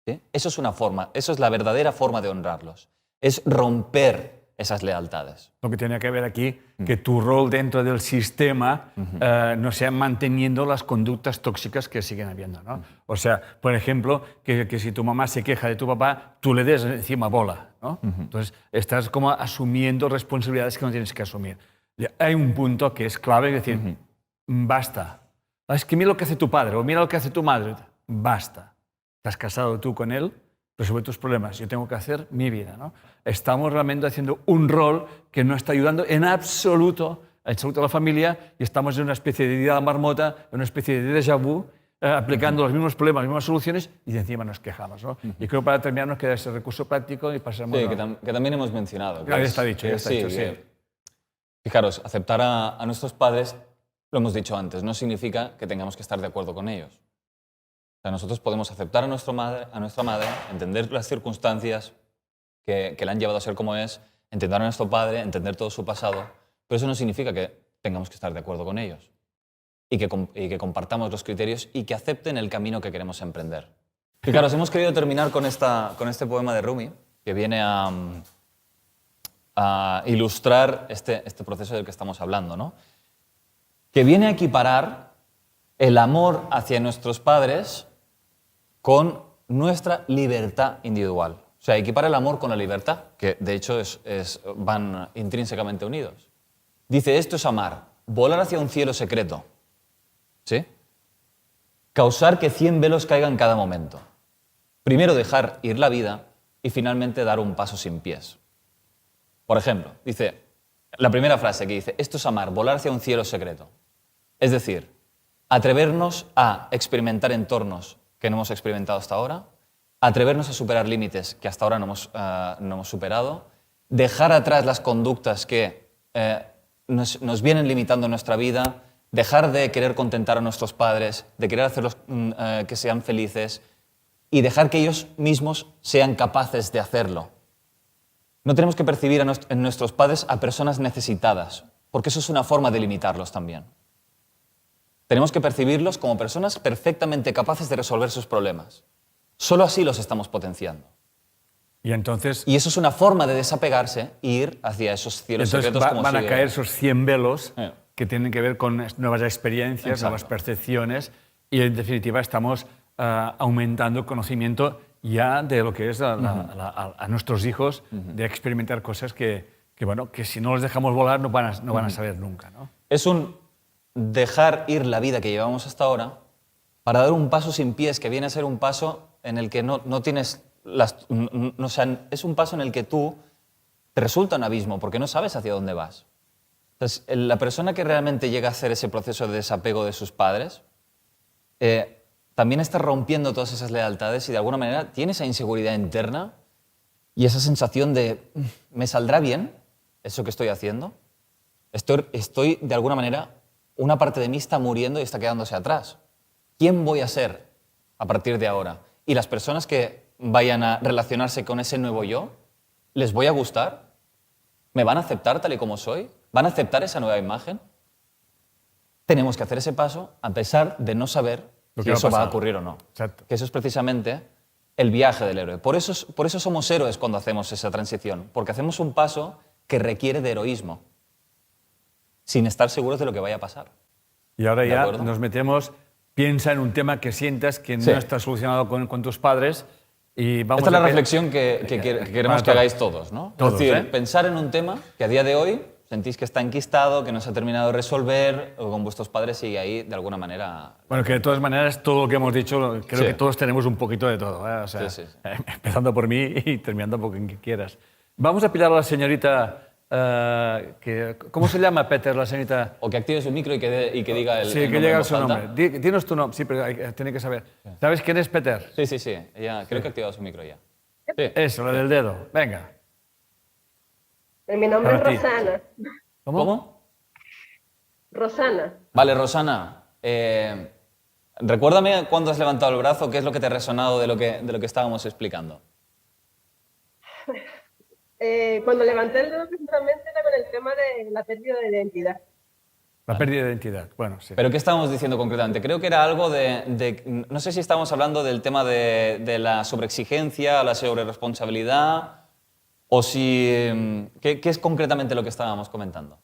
¿Sí? Eso es una forma, eso es la verdadera forma de honrarlos. Es romper esas lealtades. Lo que tiene que ver aquí, que tu rol dentro del sistema no sea manteniendo las conductas tóxicas que siguen habiendo, ¿no? O sea, por ejemplo, que si tu mamá se queja de tu papá, tú le des encima bola, ¿no? Entonces, estás como asumiendo responsabilidades que no tienes que asumir. Hay un punto que es clave, es decir, basta. Es que mira lo que hace tu padre o mira lo que hace tu madre. Basta. Estás casado tú con él, resuelve tus problemas. Yo tengo que hacer mi vida, ¿no? Estamos realmente haciendo un rol que no está ayudando en absoluto a la familia y estamos en una especie de vida marmota, en una especie de déjà vu, aplicando los mismos problemas, las mismas soluciones y de encima nos quejamos, ¿no? Y creo que para terminar nos queda ese recurso práctico y pasamos... Sí, que también hemos mencionado. Ya está dicho, sí. Fijaros, aceptar a nuestros padres, lo hemos dicho antes, no significa que tengamos que estar de acuerdo con ellos. O sea, nosotros podemos aceptar a nuestra madre, entender las circunstancias que la han llevado a ser como es, entender a nuestro padre, entender todo su pasado, pero eso no significa que tengamos que estar de acuerdo con ellos y que compartamos los criterios y que acepten el camino que queremos emprender. Fijaros, hemos querido terminar con este poema de Rumi, que viene a ilustrar este proceso del que estamos hablando, ¿no? Que viene a equiparar el amor hacia nuestros padres con nuestra libertad individual. O sea, equipara el amor con la libertad, que de hecho van intrínsecamente unidos. Dice, esto es amar, volar hacia un cielo secreto, ¿sí? Causar que 100 velos caigan cada momento. Primero dejar ir la vida y finalmente dar un paso sin pies. Por ejemplo, dice, la primera frase que dice, esto es amar, volar hacia un cielo secreto. Es decir, atrevernos a experimentar entornos que no hemos experimentado hasta ahora atrevernos a superar límites que hasta ahora no hemos superado, dejar atrás las conductas que nos vienen limitando en nuestra vida, dejar de querer contentar a nuestros padres, de querer hacerlos que sean felices y dejar que ellos mismos sean capaces de hacerlo. No tenemos que percibir en nuestros padres a personas necesitadas, porque eso es una forma de limitarlos también. Tenemos que percibirlos como personas perfectamente capaces de resolver sus problemas. Solo así los estamos potenciando. Y entonces... Y eso es una forma de desapegarse e ir hacia esos cielos secretos. Van a caer esos 100 velos que tienen que ver con nuevas experiencias, nuevas percepciones, y en definitiva estamos aumentando el conocimiento ya de lo que es a nuestros hijos, de experimentar cosas que si no los dejamos volar no van a saber nunca, ¿no? Es un dejar ir la vida que llevamos hasta ahora para dar un paso sin pies, que viene a ser un paso en el que no tienes... o sea, es un paso en el que tú te resulta un abismo porque no sabes hacia dónde vas. Entonces, la persona que realmente llega a hacer ese proceso de desapego de sus padres también está rompiendo todas esas lealtades y de alguna manera tiene esa inseguridad interna y esa sensación de ¿me saldrá bien eso que estoy haciendo? Estoy de alguna manera, una parte de mí está muriendo y está quedándose atrás. ¿Quién voy a ser a partir de ahora? Y las personas que vayan a relacionarse con ese nuevo yo, ¿les voy a gustar? ¿Me van a aceptar tal y como soy? ¿Van a aceptar esa nueva imagen? Tenemos que hacer ese paso a pesar de no saber si eso va a ocurrir o no. Exacto. Que eso es precisamente el viaje del héroe. Por eso somos héroes cuando hacemos esa transición, porque hacemos un paso que requiere de heroísmo, sin estar seguros de lo que vaya a pasar. Y ahora ya nos metemos, piensa en un tema que sientas que no está solucionado con tus padres. Y vamos Esta es la reflexión que queremos que hagáis todos, ¿no? Todos, es decir, pensar en un tema que a día de hoy sentís que está enquistado, que no se ha terminado de resolver, o con vuestros padres sigue ahí de alguna manera... Bueno, que de todas maneras, todo lo que hemos dicho, creo que todos tenemos un poquito de todo, ¿eh? O sea, empezando por mí y terminando por quien quieras. Vamos a pillar a la señorita... ¿Cómo se llama, Peter, la señorita? O que active su micro y que diga el que llega su nombre. Dinos tu nombre, sí, pero tiene que saber. ¿Sabes quién es Peter? Sí. Ella, creo que ha activado su micro ya. Sí. Eso, la del dedo. Venga. Mi nombre es Rosana. ¿Cómo? Rosana. Vale, Rosana. Recuérdame cuándo has levantado el brazo, qué es lo que te ha resonado de lo que estábamos explicando. Cuando levanté el dedo, precisamente era con el tema de la pérdida de identidad. La pérdida de identidad, bueno, sí. ¿Pero qué estábamos diciendo concretamente? Creo que era algo no sé si estábamos hablando del tema de la sobreexigencia, la sobreresponsabilidad, o si... ¿Qué es concretamente lo que estábamos comentando?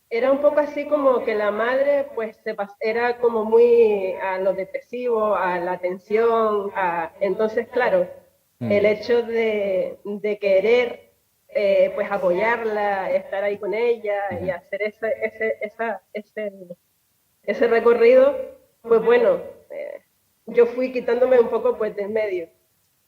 Era un poco así como que la madre pues era como muy a lo depresivo, a la tensión, entonces claro, el hecho de querer pues apoyarla, estar ahí con ella y hacer ese recorrido, pues bueno, yo fui quitándome un poco pues de en medio.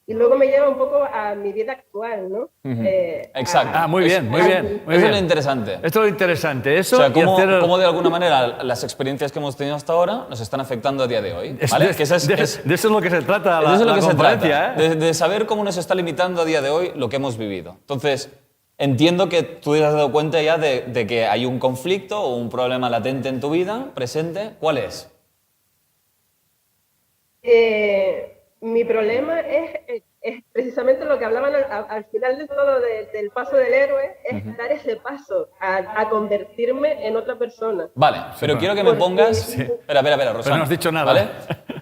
Y luego me lleva un poco a mi vida actual, ¿no? Exacto. Muy bien. Eso es lo interesante. Esto es lo interesante. Eso, o sea, cómo de alguna manera las experiencias que hemos tenido hasta ahora nos están afectando a día de hoy. ¿Vale? De eso es lo que se trata la conferencia. De saber cómo nos está limitando a día de hoy lo que hemos vivido. Entonces, entiendo que tú te has dado cuenta ya de que hay un conflicto o un problema latente en tu vida, presente. ¿Cuál es? Mi problema es precisamente lo que hablaban al final de todo del paso del héroe, es dar ese paso a convertirme en otra persona. Vale, pero quiero que me pongas... Sí. Espera, Rosana. Pero no has dicho nada. ¿Vale?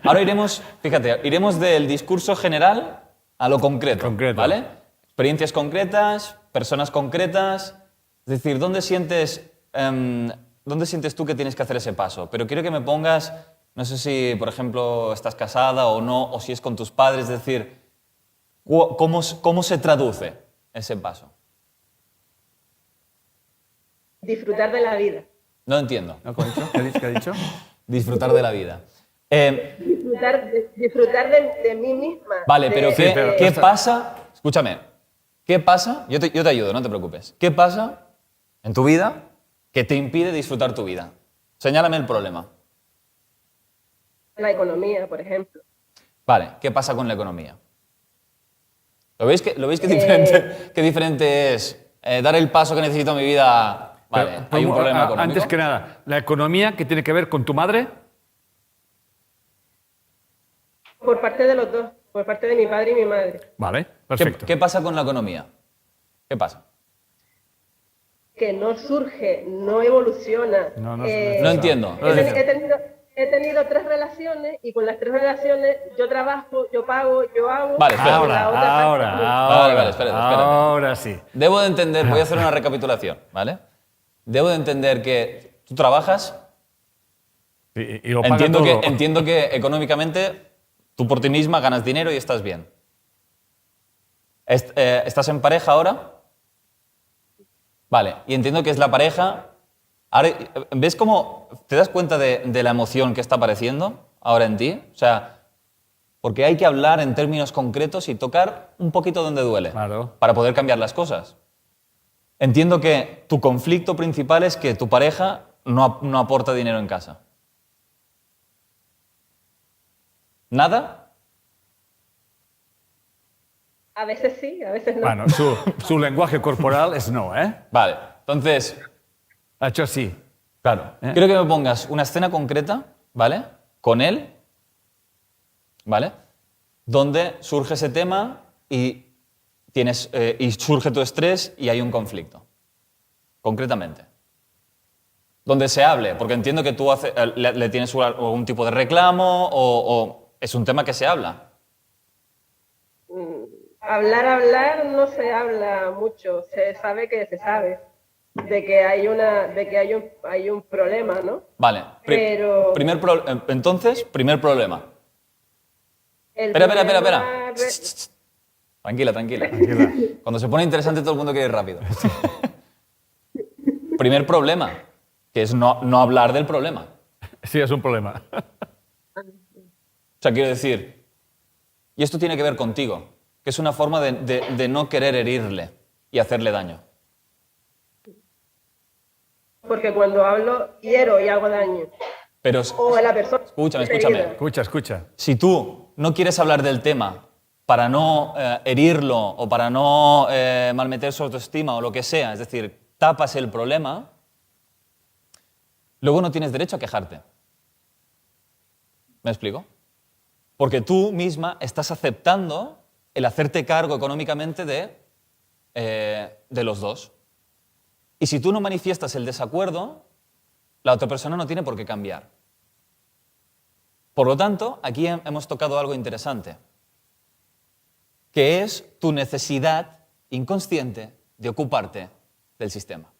Ahora iremos del discurso general a lo concreto. ¿Vale? Experiencias concretas, personas concretas. Es decir, ¿dónde sientes tú que tienes que hacer ese paso? Pero quiero que me pongas... No sé si, por ejemplo, estás casada o no, o si es con tus padres, es decir, ¿cómo se traduce ese paso? Disfrutar de la vida. No entiendo. ¿Qué ha dicho? Disfrutar de la vida. Disfrutar de mí misma. Vale, pero ¿qué pasa? Escúchame, ¿qué pasa? Yo te ayudo, no te preocupes. ¿Qué pasa en tu vida que te impide disfrutar tu vida? Señálame el problema. La economía, por ejemplo. Vale, ¿qué pasa con la economía? ¿Lo veis qué diferente es dar el paso que necesito en mi vida? Vale, Pero, hay un problema económico. Antes que nada, ¿la economía qué tiene que ver con tu madre? Por parte de los dos, por parte de mi padre y mi madre. Vale, ¿Qué, perfecto. qué pasa con la economía? ¿Qué pasa? Que no surge, no evoluciona. No, no, No entiendo. He tenido 3 relaciones y con las 3 relaciones yo trabajo, yo pago, yo hago. Vale, espera. y la otra parte- Vale, espérate. Ahora sí. Debo de entender, voy a hacer una recapitulación, ¿vale? Debo de entender que tú trabajas, Y lo paga entiendo todo. entiendo que económicamente tú por ti misma ganas dinero y estás bien. ¿Estás en pareja ahora? Vale, y entiendo que es la pareja. Ahora, ¿ves cómo te das cuenta de la emoción que está apareciendo ahora en ti? O sea, porque hay que hablar en términos concretos y tocar un poquito donde duele Claro. para poder cambiar las cosas. Entiendo que tu conflicto principal es que tu pareja no aporta dinero en casa. ¿Nada? A veces sí, a veces no. Bueno, su lenguaje corporal es no, ¿eh? Vale, entonces, Ha hecho así. claro, quiero que me pongas una escena concreta, ¿vale? Con él, ¿vale? Donde surge ese tema y surge tu estrés y hay un conflicto. Concretamente. Donde se hable, porque entiendo que tú le tienes algún tipo de reclamo o es un tema que se habla. Hablar no se habla mucho, se sabe que se sabe de que hay un problema, ¿no? Vale. Pero Entonces, primer problema. el Espera. problema Tranquila. Tranquila. Cuando se pone interesante todo el mundo quiere ir rápido. Primer problema, que es no hablar del problema. Sí, es un problema. O sea, quiero decir, y esto tiene que ver contigo, que es una forma de no querer herirle y hacerle daño. porque cuando hablo hiero y hago daño. Pero O a la persona. escúchame. herida. Escucha. Si tú no quieres hablar del tema para no herirlo o para no malmeter su autoestima o lo que sea, es decir, tapas el problema, luego no tienes derecho a quejarte. ¿Me explico? Porque tú misma estás aceptando el hacerte cargo económicamente de los dos. Y si tú no manifiestas el desacuerdo, la otra persona no tiene por qué cambiar. Por lo tanto, aquí hemos tocado algo interesante, que es tu necesidad inconsciente de ocuparte del sistema.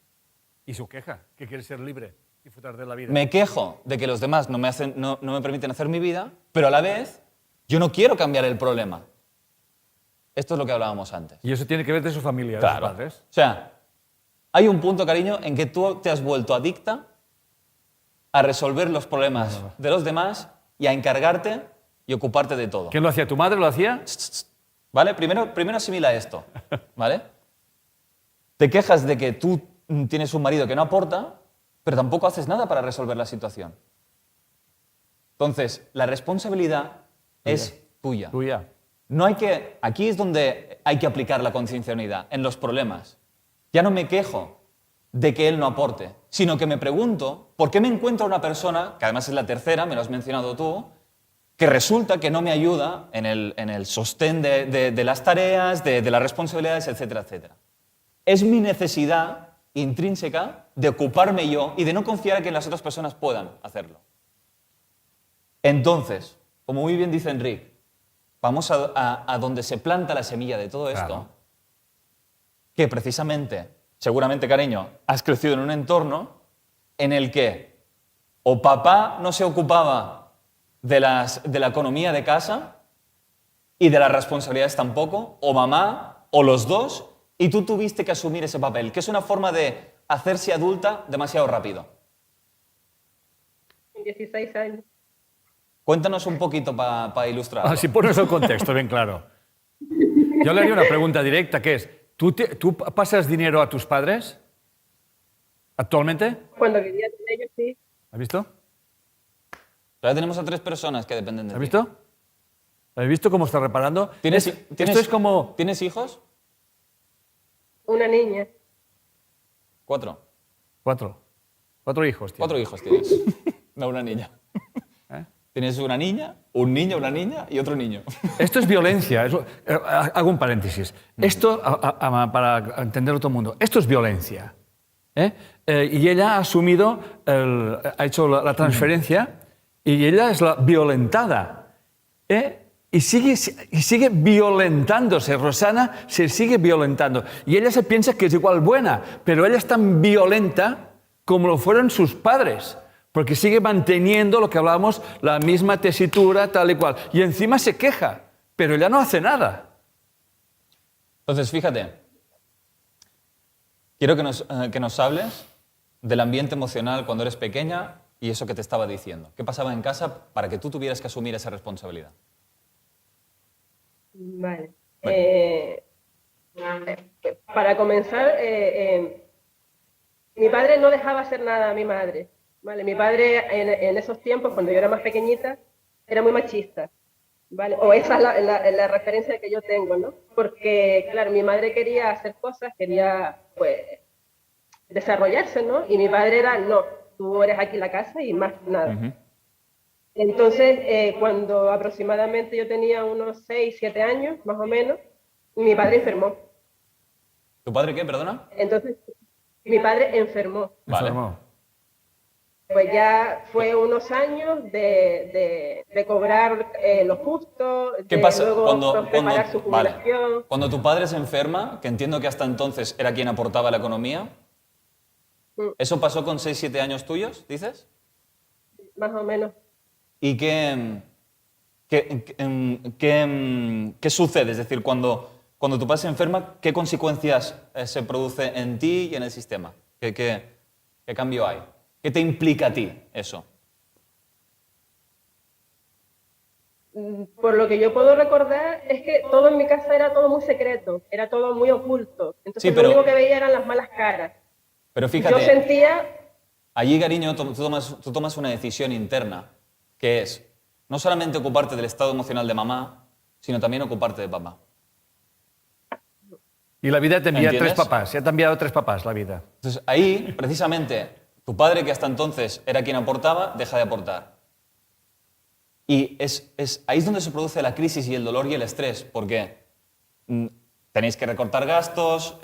Y su queja, que quiere ser libre, disfrutar de la vida. Me quejo de que los demás no me permiten hacer mi vida, pero a la vez yo no quiero cambiar el problema. Esto es lo que hablábamos antes. Y eso tiene que ver de su familia, de Claro. sus padres. O sea, hay un punto, cariño, en que tú te has vuelto adicta a resolver los problemas de los demás y a encargarte y ocuparte de todo. ¿Quién lo hacía? ¿Tu madre lo hacía? ¿Vale? Primero asimila esto, ¿vale? Te quejas de que tú tienes un marido que no aporta, pero tampoco haces nada para resolver la situación. Entonces, la responsabilidad es tuya. Tuya. Aquí es donde hay que aplicar la conciencia unida, en los problemas. Ya no me quejo de que él no aporte, sino que me pregunto por qué me encuentro una persona, que además es la tercera, me lo has mencionado tú, que resulta que no me ayuda en el sostén de las tareas, de las responsabilidades, etcétera, etcétera. Es mi necesidad intrínseca de ocuparme yo y de no confiar en que las otras personas puedan hacerlo. Entonces, como muy bien dice Enrique, vamos a donde se planta la semilla de todo esto, Claro. que precisamente, seguramente, cariño, has crecido en un entorno en el que o papá no se ocupaba de la economía de casa y de las responsabilidades tampoco, o mamá, o los dos, y tú tuviste que asumir ese papel, que es una forma de hacerse adulta demasiado rápido. 16 años. Cuéntanos un poquito para ilustrar. Si pones el contexto bien claro. Yo le haría una pregunta directa, que es, ¿tú pasas dinero a tus padres actualmente? Cuando vivía con ellos, sí. ¿Has visto? Ahora tenemos a 3 personas que dependen de ¿Has ti. visto? ¿Habéis visto cómo está reparando? ¿Tienes, Esto es como... ¿Tienes hijos? Una niña. 4. 4 hijos. Tío. 4 hijos tienes. No, una niña. ¿Eh? Tienes una niña, un niño, una niña y otro niño. Esto es violencia. Hago un paréntesis. Esto, para entenderlo todo el mundo, esto es violencia. Y ella ha asumido, ha hecho la transferencia y ella es la violentada. Y sigue violentándose. Rosana se sigue violentando. Y ella se piensa que es igual buena, pero ella es tan violenta como lo fueron sus padres. Porque sigue manteniendo lo que hablábamos, la misma tesitura, tal y cual. Y encima se queja, pero ella no hace nada. Entonces, fíjate, quiero que nos hables del ambiente emocional cuando eres pequeña y eso que te estaba diciendo. ¿Qué pasaba en casa para que tú tuvieras que asumir esa responsabilidad? Vale. Para comenzar, mi padre no dejaba hacer nada a mi madre. ¿Vale? Mi padre en esos tiempos, cuando yo era más pequeñita, era muy machista. ¿Vale? O esa es la referencia que yo tengo, ¿no? Porque, claro, mi madre quería hacer cosas, quería, pues, desarrollarse, ¿no? Y mi padre era, no, tú eres aquí en la casa y más nada. Uh-huh. Entonces, cuando aproximadamente yo tenía unos 6, 7 años, más o menos, mi padre enfermó. ¿Tu padre qué, perdona? Entonces, mi padre enfermó. Vale. Enfermo. Pues ya fue unos años de cobrar lo justo, ¿Qué de pasa luego preparar su jubilación. Vale. Cuando tu padre se enferma, que entiendo que hasta entonces era quien aportaba la economía, ¿eso pasó con 6, 7 años tuyos, dices? Más o menos. ¿Y qué sucede? Es decir, cuando tu padre se enferma, ¿qué consecuencias se produce en ti y en el sistema? ¿Qué cambio hay? ¿Qué te implica a ti eso? Por lo que yo puedo recordar es que todo en mi casa era todo muy secreto, era todo muy oculto. Entonces Sí, pero- lo único que veía eran las malas caras. Pero fíjate, Yo sentía, allí, cariño, tú tomas una decisión interna, que es no solamente ocuparte del estado emocional de mamá, sino también ocuparte de papá. Y la vida te envía ¿Entiendes? 3 papás. Ya te ha enviado 3 papás la vida. Entonces, ahí, precisamente, tu padre, que hasta entonces era quien aportaba, deja de aportar. Y ahí es donde se produce la crisis y el dolor y el estrés, porque tenéis que recortar gastos,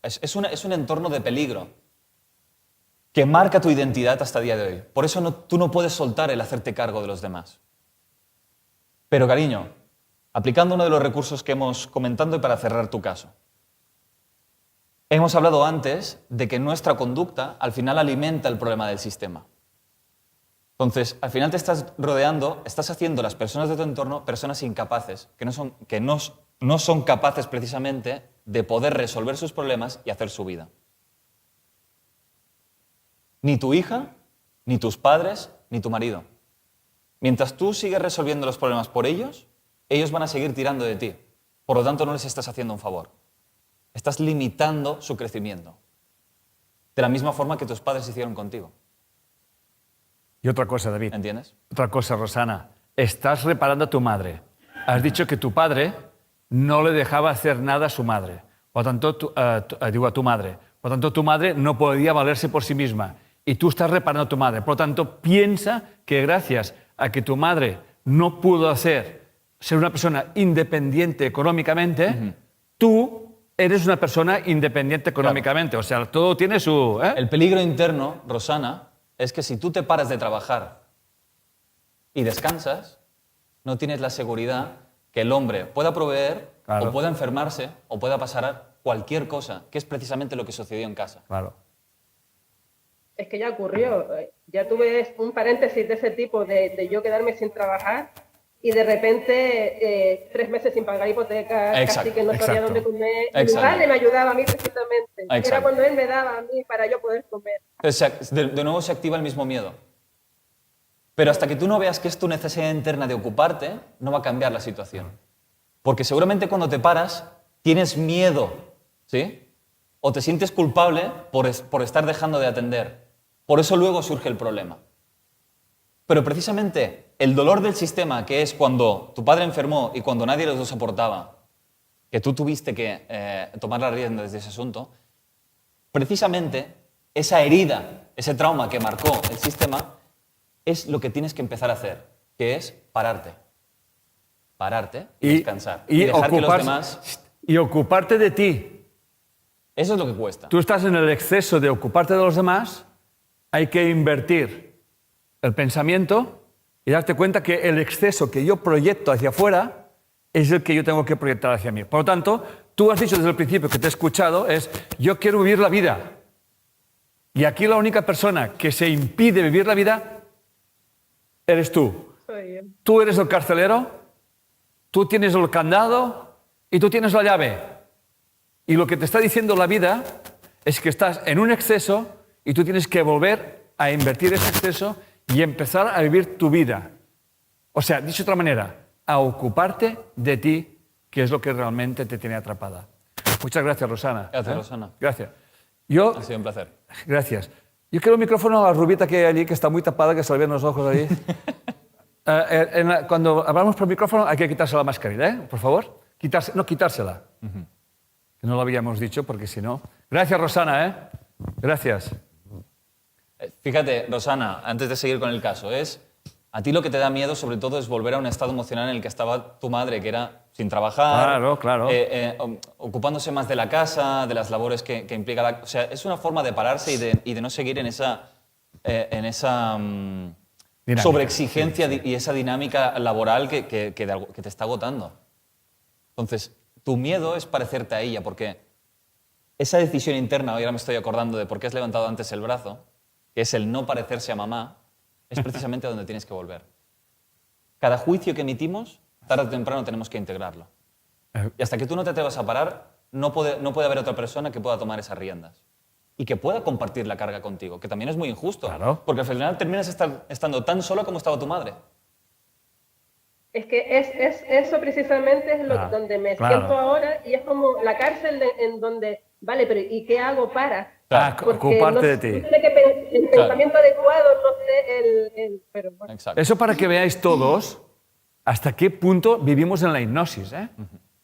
es un entorno de peligro que marca tu identidad hasta el día de hoy. Por eso tú no puedes soltar el hacerte cargo de los demás. Pero, cariño, aplicando uno de los recursos que hemos comentado y para cerrar tu caso. Hemos hablado antes de que nuestra conducta al final alimenta el problema del sistema. Entonces, al final te estás rodeando, estás haciendo las personas de tu entorno personas incapaces, que no son capaces precisamente de poder resolver sus problemas y hacer su vida. Ni tu hija, ni tus padres, ni tu marido. Mientras tú sigues resolviendo los problemas por ellos, ellos van a seguir tirando de ti. Por lo tanto, no les estás haciendo un favor. Estás limitando su crecimiento. De la misma forma que tus padres hicieron contigo. Y otra cosa, David. ¿Entiendes? Otra cosa, Rosana. Estás reparando a tu madre. Has dicho que tu padre no le dejaba hacer nada a su madre. Por tanto, a tu madre. Por tanto, tu madre no podía valerse por sí misma. Y tú estás reparando a tu madre. Por tanto, piensa que gracias a que tu madre no pudo ser una persona independiente económicamente, tú eres una persona independiente económicamente. Claro. O sea, todo tiene su... El peligro interno, Rosana, es que si tú te paras de trabajar y descansas, no tienes la seguridad que el hombre pueda proveer, claro, o pueda enfermarse, o pueda pasar cualquier cosa, que es precisamente lo que sucedió en casa. Claro. es que ya ocurrió. Ya tuve un paréntesis de ese tipo, de yo quedarme sin trabajar y de repente 3 meses sin pagar hipoteca, Exacto, casi que no sabía exacto. dónde comer. Y mi Exacto. padre me ayudaba a mí precisamente. Exacto. Era cuando él me daba a mí para yo poder comer. Entonces, de nuevo se activa el mismo miedo. Pero hasta que tú no veas que es tu necesidad interna de ocuparte, no va a cambiar la situación. Porque seguramente cuando te paras, tienes miedo, ¿sí? O te sientes culpable por estar dejando de atender. Por eso luego surge el problema. Pero precisamente el dolor del sistema, que es cuando tu padre enfermó y cuando nadie lo soportaba, que tú tuviste que tomar las riendas de ese asunto, precisamente esa herida, ese trauma que marcó el sistema, es lo que tienes que empezar a hacer, que es pararte. Pararte y descansar. Y dejar que los demás... Y ocuparte de ti. Eso es lo que cuesta. Tú estás en el exceso de ocuparte de los demás, hay que invertir el pensamiento y darte cuenta que el exceso que yo proyecto hacia afuera es el que yo tengo que proyectar hacia mí. Por lo tanto, tú has dicho desde el principio que te he escuchado, es yo quiero vivir la vida. Y aquí la única persona que se impide vivir la vida eres tú. Soy yo. Tú eres el carcelero, tú tienes el candado y tú tienes la llave. Y lo que te está diciendo la vida es que estás en un exceso y tú tienes que volver a invertir ese exceso y empezar a vivir tu vida. O sea, dicho de otra manera, a ocuparte de ti, que es lo que realmente te tiene atrapada. Muchas gracias, Rosana. Gracias, Rosana. Gracias. Yo, Ha sido un placer. gracias. Yo quiero el micrófono a la rubita que hay allí, que está muy tapada, que se le ven los ojos allí. Cuando hablamos por micrófono hay que quitarse la mascarilla, ¿eh? Por favor. Quitársela. Que no lo habíamos dicho, porque si no... Gracias, Rosana, ¿eh? Gracias. Fíjate, Rosana, antes de seguir con el caso, a ti lo que te da miedo sobre todo es volver a un estado emocional en el que estaba tu madre, que era sin trabajar, Claro. ocupándose más de la casa, de las labores que implica la... O sea, es una forma de pararse y de no seguir en esa Dinámica. sobreexigencia y esa dinámica laboral que te está agotando. Entonces, tu miedo es parecerte a ella, porque esa decisión interna, ahora me estoy acordando de por qué has levantado antes el brazo, que es el no parecerse a mamá, es precisamente a donde tienes que volver. Cada juicio que emitimos, tarde o temprano tenemos que integrarlo. Y hasta que tú no te atrevas a parar, no puede haber otra persona que pueda tomar esas riendas y que pueda compartir la carga contigo, que también es muy injusto, Claro. porque al final terminas estando tan sola como estaba tu madre. Es que eso precisamente es donde me siento ahora y es como la cárcel en donde, vale, pero ¿y qué hago para? Ocuparte de ti. No sé el pensamiento adecuado, no sé pero bueno. Exacto. Eso para que veáis todos hasta qué punto vivimos en la hipnosis, ¿eh?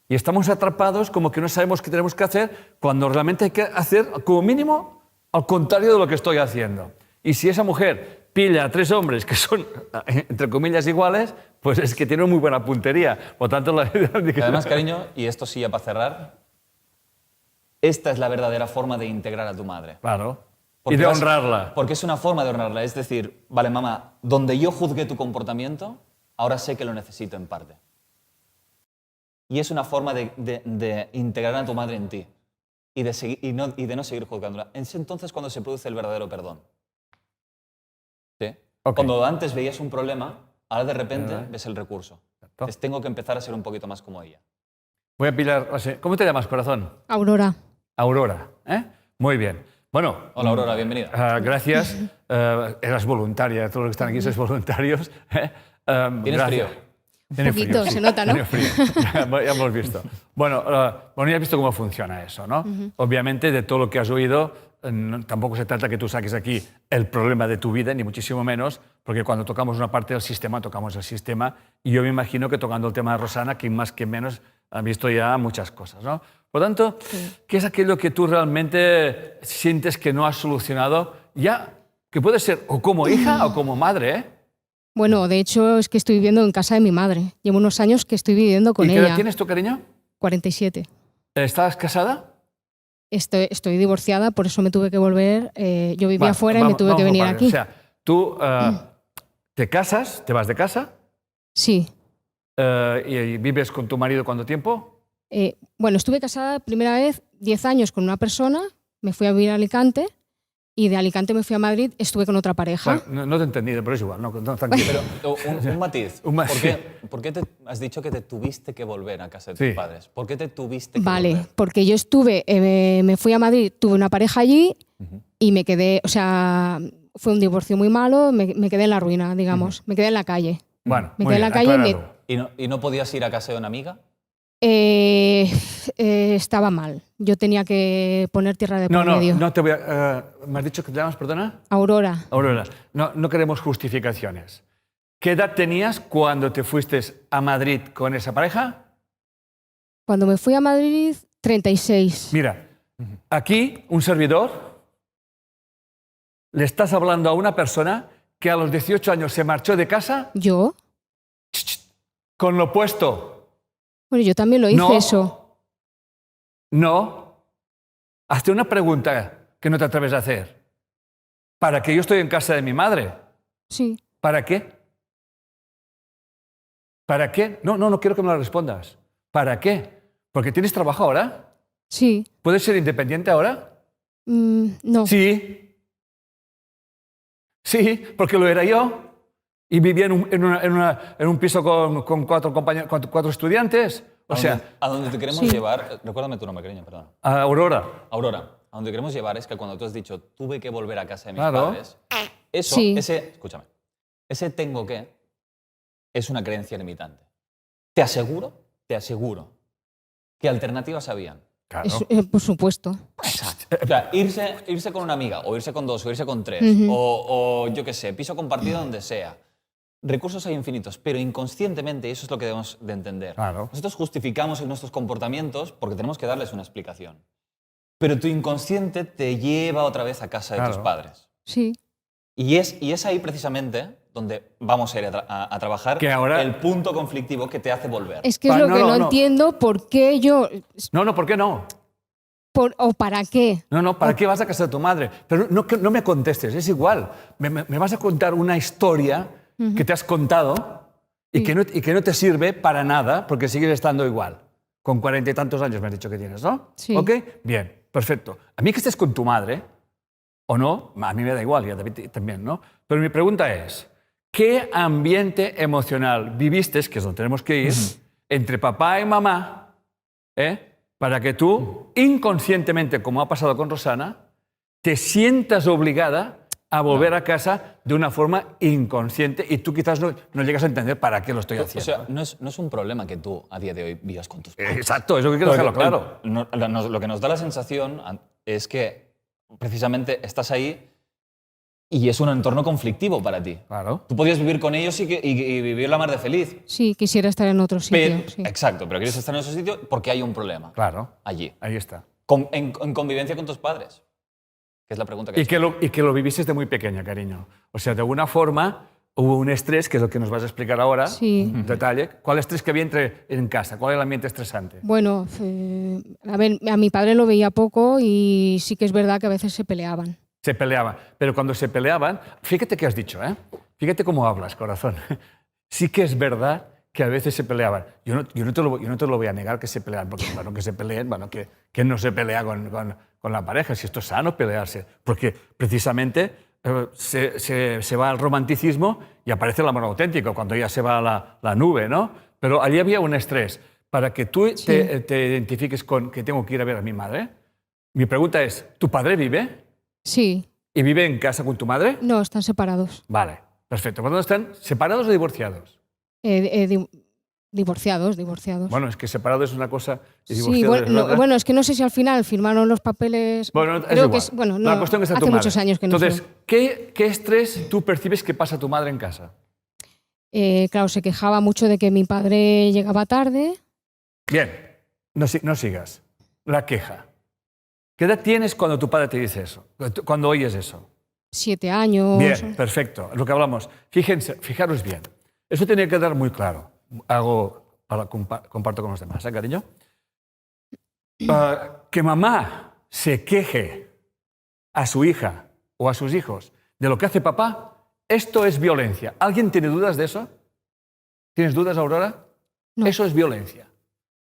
Y estamos atrapados como que no sabemos qué tenemos que hacer cuando realmente hay que hacer, como mínimo, al contrario de lo que estoy haciendo. Y si esa mujer pilla a 3 hombres que son, entre comillas, iguales, pues es que tiene muy buena puntería. Por tanto, Además, cariño, y esto sí ya para cerrar, esta es la verdadera forma de integrar a tu madre. Claro. Porque Y de honrarla. Porque es una forma de honrarla. Es decir, vale, mamá, donde yo juzgué tu comportamiento, ahora sé que lo necesito en parte. Y es una forma de integrar a tu madre en ti y de no seguir juzgándola. Es entonces cuando se produce el verdadero perdón. ¿Sí? Ok. Cuando antes veías un problema, ahora de repente ves el recurso. Entonces tengo que empezar a ser un poquito más como ella. Voy a pilar... ¿Cómo te llamas, corazón? Aurora. Aurora. ¿Eh? Muy bien. Bueno... Hola, Aurora, bienvenida. Gracias. Eras voluntaria. Todos los que están aquí sois voluntarios. ¿Tienes frío? Tiene Poquito, frío, se nota, ¿no? Tiene frío. Ya hemos visto. Bueno, ya has visto cómo funciona eso, ¿no? Obviamente, de todo lo que has oído, tampoco se trata que tú saques aquí el problema de tu vida, ni muchísimo menos, porque cuando tocamos una parte del sistema, tocamos el sistema. Y yo me imagino que tocando el tema de Rosana, que más que menos ha visto ya muchas cosas, ¿no? Por lo tanto, ¿qué es aquello que tú realmente sientes que no has solucionado? Ya, que puede ser o como hija o como madre, ¿eh? Bueno, de hecho es que estoy viviendo en casa de mi madre. Llevo unos años que estoy viviendo con ¿Y qué ella. edad tienes tú, cariño? 47. ¿Estás casada? Estoy divorciada, por eso me tuve que volver. Yo vivía afuera y me tuve que venir aquí. O sea, tú te casas, te vas de casa Sí. y vives con tu marido ¿cuánto tiempo? Bueno, estuve casada primera vez 10 años con una persona, me fui a vivir a Alicante y de Alicante me fui a Madrid, estuve con otra pareja. Bueno, no te he entendido, pero es igual, no, tranquilo. Pero un matiz. Un matiz. ¿Por qué te has dicho que te tuviste que volver a casa de Sí. tus padres? ¿Por qué te tuviste que Vale, volver? porque yo estuve, me fui a Madrid, tuve una pareja allí y me quedé, o sea, fue un divorcio muy malo, me quedé en la ruina, digamos, me quedé en la calle. Bueno, Me muy quedé en bien, la calle y aclarado. ¿Y no podías ir a casa de una amiga? estaba mal. Yo tenía que poner tierra de por medio. No te voy a... ¿Me has dicho que te llamas, perdona? Aurora. Aurora, no queremos justificaciones. ¿Qué edad tenías cuando te fuiste a Madrid con esa pareja? Cuando me fui a Madrid, 36. Mira, aquí un servidor le estás hablando a una persona que a los 18 años se marchó de casa ¿Yo? con lo opuesto. Bueno, yo también lo hice No. eso. No. Hazte una pregunta que no te atreves a hacer. ¿Para qué yo estoy en casa de mi madre? Sí. ¿Para qué? ¿Para qué? No quiero que me lo respondas. ¿Para qué? ¿Porque tienes trabajo ahora? Sí. ¿Puedes ser independiente ahora? No. Sí. Sí, porque lo era yo. Y vivía en un piso con cuatro compañeros, con cuatro estudiantes. O sea, a donde te queremos Sí. llevar, recuérdame tu nombre, cariño, perdón. a Aurora. Aurora, a donde queremos llevar es que cuando tú has dicho tuve que volver a casa de mis Claro. padres, eso, Sí. escúchame, ese tengo que es una creencia limitante. Te aseguro que alternativas habían. Claro. Por supuesto. O sea, irse con una amiga, o irse con dos, o irse con tres, o yo qué sé, piso compartido donde sea. Recursos hay infinitos, pero inconscientemente eso es lo que debemos de entender. Claro. Nosotros justificamos nuestros comportamientos porque tenemos que darles una explicación. Pero tu inconsciente te lleva otra vez a casa de tus Claro. padres. Sí. Y es ahí precisamente donde vamos a ir a trabajar Que ahora- el punto conflictivo que te hace volver. Es que es lo No, que no, no no. entiendo por qué yo... No, ¿por qué no? ¿O para qué? No, ¿para qué vas a casa de tu madre? Pero no me contestes, es igual. Me vas a contar una historia que te has contado y que no te sirve para nada porque sigues estando igual. Con 40 y tantos años me has dicho que tienes, ¿no? Sí. ¿Ok? Bien, perfecto. A mí que estés con tu madre o no, a mí me da igual y a David también, ¿no? Pero mi pregunta es, ¿qué ambiente emocional viviste, que es donde tenemos que ir, entre papá y mamá, para que tú, inconscientemente, como ha pasado con Rosana, te sientas obligada a volver a casa de una forma inconsciente y tú quizás no llegas a entender para qué lo estoy O haciendo? sea, no es un problema que tú a día de hoy vivas con tus padres. Exacto, eso que quiero dejarlo claro. Lo que nos da la sensación es que precisamente estás ahí y es un entorno conflictivo para ti. Claro. Tú podías vivir con ellos y vivir la mar de feliz. Sí, quisiera estar en otro sitio. sí. Exacto, pero quieres estar en ese sitio porque hay un problema. Claro, Allí. ahí está. En convivencia con tus padres. Que es la pregunta que Y que lo viviste desde muy pequeña, cariño. O sea, de alguna forma hubo un estrés, que es lo que nos vas a explicar ahora, Sí. en detalle. ¿Cuál estrés que había en casa? ¿Cuál era el ambiente estresante? Bueno, a ver, a mi padre lo veía poco y sí que es verdad que a veces se peleaban. Se peleaban. Pero cuando se peleaban, fíjate qué has dicho, ¿eh? Fíjate cómo hablas, corazón. Sí que es verdad que a veces se peleaban. Yo no te lo voy a negar que se pelean, porque claro que se peleen, bueno, que no se pelea con la pareja, si esto es sano pelearse, porque precisamente se va al romanticismo y aparece el amor auténtico, cuando ya se va la nube, ¿no? Pero allí había un estrés. Para que tú Sí. te identifiques con que tengo que ir a ver a mi madre, mi pregunta es, ¿tu padre vive? Sí, ¿Y vive en casa con tu madre? no, están separados. Vale, perfecto. ¿Cuándo están separados o divorciados? Divorciados. Bueno, es que separado es una cosa y Sí, divorciado es otra. bueno, es que no sé si al final firmaron los papeles. Bueno, es Creo igual. que es, bueno, no, La cuestión es que está hace tu madre. muchos años que no Entonces, sé. ¿qué estrés tú percibes que pasa tu madre en casa? Claro, se quejaba mucho de que mi padre llegaba tarde. Bien, no sigas. La queja. ¿Qué edad tienes cuando tu padre te dice eso? Cuando oyes eso. 7 años. Bien, perfecto. Lo que hablamos. Fijaros bien. Eso tenía que quedar muy claro. Comparto con los demás, ¿eh, cariño? Que mamá se queje a su hija o a sus hijos de lo que hace papá, esto es violencia. ¿Alguien tiene dudas de eso? ¿Tienes dudas, Aurora? No. Eso es violencia.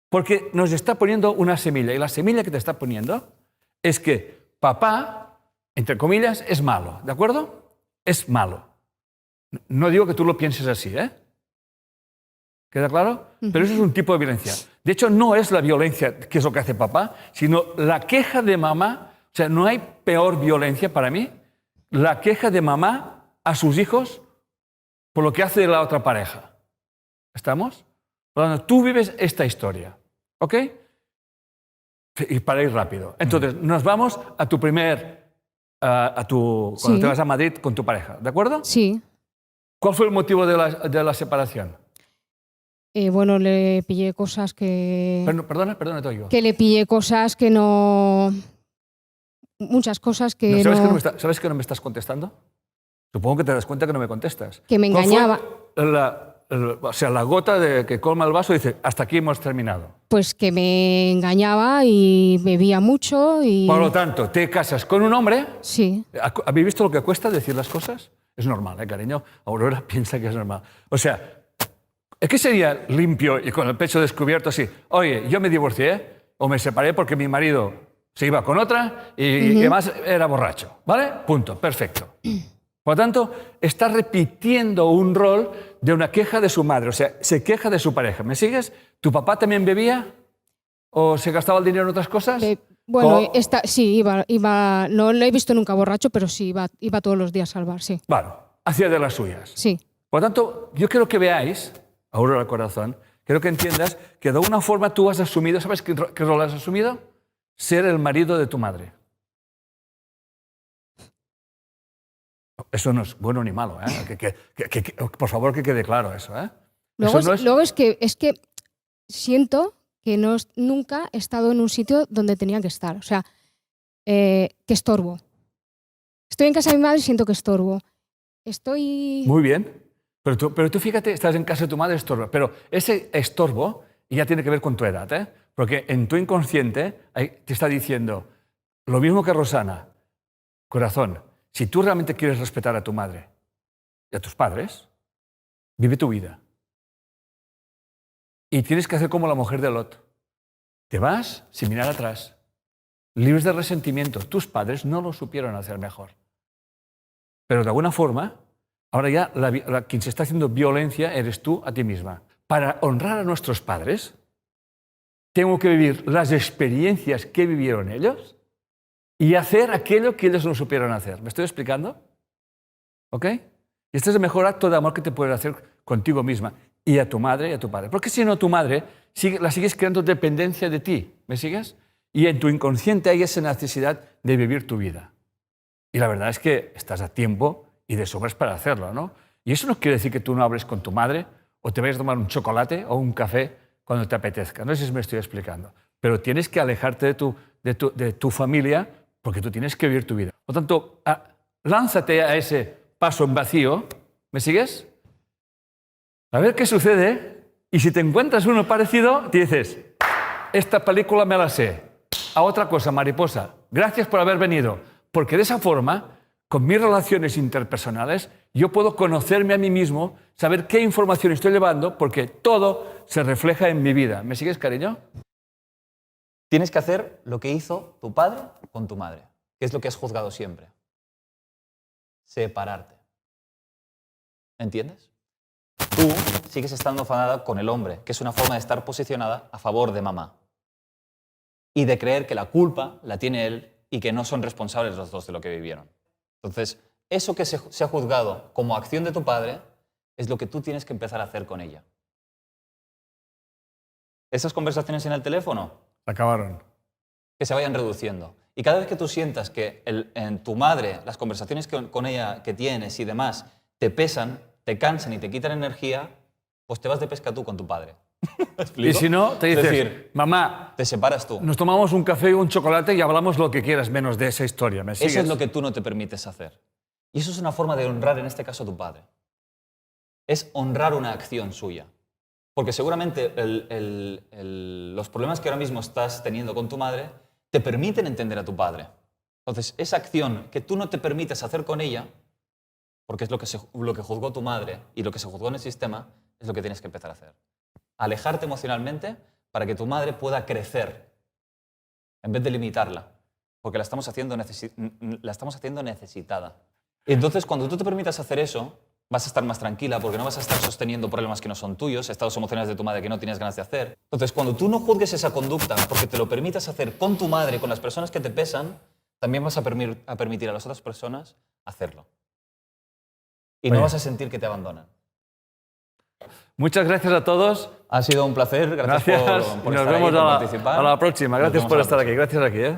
Porque nos está poniendo una semilla. Y la semilla que te está poniendo es que papá, entre comillas, es malo. ¿De acuerdo? Es malo. No digo que tú lo pienses así, ¿eh? ¿Queda claro? Pero eso es un tipo de violencia. De hecho, no es la violencia que es lo que hace papá, sino la queja de mamá. O sea, no hay peor violencia para mí. La queja de mamá a sus hijos por lo que hace la otra pareja. ¿Estamos? Por lo tanto, tú vives esta historia. ¿Ok? Y para ir rápido. Entonces, nos vamos a tu cuando Sí. te vas a Madrid con tu pareja. ¿De acuerdo? Sí, ¿Cuál fue el motivo de la separación? Bueno, le pillé cosas que... Perdona, te oigo. Que le pillé cosas que no... Muchas cosas que ¿Sabes, no... ¿Sabes que no me estás contestando? Supongo que te das cuenta que no me contestas. Que me engañaba. O sea, la gota que colma el vaso dice, hasta aquí hemos terminado. Pues que me engañaba y bebía mucho y... Por lo tanto, te casas con un hombre. Sí. ¿Habéis visto lo que cuesta decir las cosas? Es normal, cariño. Aurora piensa que es normal. O sea, ¿es que sería limpio y con el pecho descubierto así? Oye, yo me divorcié o me separé porque mi marido se iba con otra y además era borracho. ¿Vale? Punto. Perfecto. Por lo tanto, está repitiendo un rol de una queja de su madre. O sea, se queja de su pareja. ¿Me sigues? ¿Tu papá también bebía? ¿O se gastaba el dinero en otras cosas? Bueno, sí, iba, no lo he visto nunca borracho, pero sí, iba todos los días al bar, sí. Bueno, hacía de las suyas. Sí. Por lo tanto, yo quiero que veáis, Aurora del corazón, quiero que entiendas que de alguna forma tú has asumido, ¿sabes qué rol has asumido? Ser el marido de tu madre. Eso no es bueno ni malo, ¿eh? Por favor, que quede claro eso, ¿eh? Luego es que siento que nunca he estado en un sitio donde tenía que estar. O sea, que estorbo. Estoy en casa de mi madre y siento que estorbo. Muy bien. Pero tú fíjate, estás en casa de tu madre, estorbo. Pero ese estorbo ya tiene que ver con tu edad, ¿eh? Porque en tu inconsciente te está diciendo lo mismo que Rosana. Corazón, si tú realmente quieres respetar a tu madre y a tus padres, vive tu vida. Y tienes que hacer como la mujer de Lot. Te vas sin mirar atrás, libres de resentimiento. Tus padres no lo supieron hacer mejor. Pero de alguna forma, ahora ya quien se está haciendo violencia eres tú a ti misma. Para honrar a nuestros padres, tengo que vivir las experiencias que vivieron ellos y hacer aquello que ellos no supieron hacer. ¿Me estoy explicando? ¿Ok? Y este es el mejor acto de amor que te puedes hacer contigo misma y a tu madre y a tu padre. Porque si no, tu madre la sigues creando dependencia de ti. ¿Me sigues? Y en tu inconsciente hay esa necesidad de vivir tu vida. Y la verdad es que estás a tiempo y de sobras para hacerlo, ¿no? Y eso no quiere decir que tú no hables con tu madre o te vayas a tomar un chocolate o un café cuando te apetezca. No sé si me estoy explicando. Pero tienes que alejarte de tu familia porque tú tienes que vivir tu vida. Por lo tanto, lánzate a ese paso en vacío. ¿Me sigues? A ver qué sucede. Y si te encuentras uno parecido, te dices, esta película me la sé. A otra cosa, mariposa, gracias por haber venido. Porque de esa forma, con mis relaciones interpersonales, yo puedo conocerme a mí mismo, saber qué información estoy llevando, porque todo se refleja en mi vida. ¿Me sigues, cariño? Tienes que hacer lo que hizo tu padre con tu madre, que es lo que has juzgado siempre. Separarte. ¿Entiendes? Tú sigues estando enfadada con el hombre, que es una forma de estar posicionada a favor de mamá. Y de creer que la culpa la tiene él y que no son responsables los dos de lo que vivieron. Entonces, eso que se ha juzgado como acción de tu padre es lo que tú tienes que empezar a hacer con ella. Esas conversaciones en el teléfono Acabaron. que se vayan reduciendo. Y cada vez que tú sientas que en tu madre las conversaciones con ella que tienes y demás te pesan, te cansan y te quitan energía, pues te vas de pesca tú con tu padre. ¿Me explico? Y si no, te dices, es decir, mamá, te separas tú. nos tomamos un café y un chocolate y hablamos lo que quieras menos de esa historia. ¿Me sigues? Eso es lo que tú no te permites hacer. Y eso es una forma de honrar, en este caso, a tu padre. Es honrar una acción suya. Porque seguramente los problemas que ahora mismo estás teniendo con tu madre te permiten entender a tu padre. Entonces, esa acción que tú no te permites hacer con ella, porque es lo que juzgó tu madre y lo que se juzgó en el sistema, es lo que tienes que empezar a hacer. Alejarte emocionalmente para que tu madre pueda crecer en vez de limitarla, porque la estamos haciendo necesitada. Y entonces, cuando tú te permitas hacer eso, vas a estar más tranquila porque no vas a estar sosteniendo problemas que no son tuyos, estados emocionales de tu madre que no tienes ganas de hacer. Entonces, cuando tú no juzgues esa conducta porque te lo permitas hacer con tu madre, con las personas que te pesan, también vas a permitir a las otras personas hacerlo. Y no vas a sentir que te abandonan. Muchas gracias a todos. Ha sido un placer. Gracias por Nos estar vemos ahí, por participar. a la próxima. Gracias Nos por vemos a la estar aquí. Gracias aquí.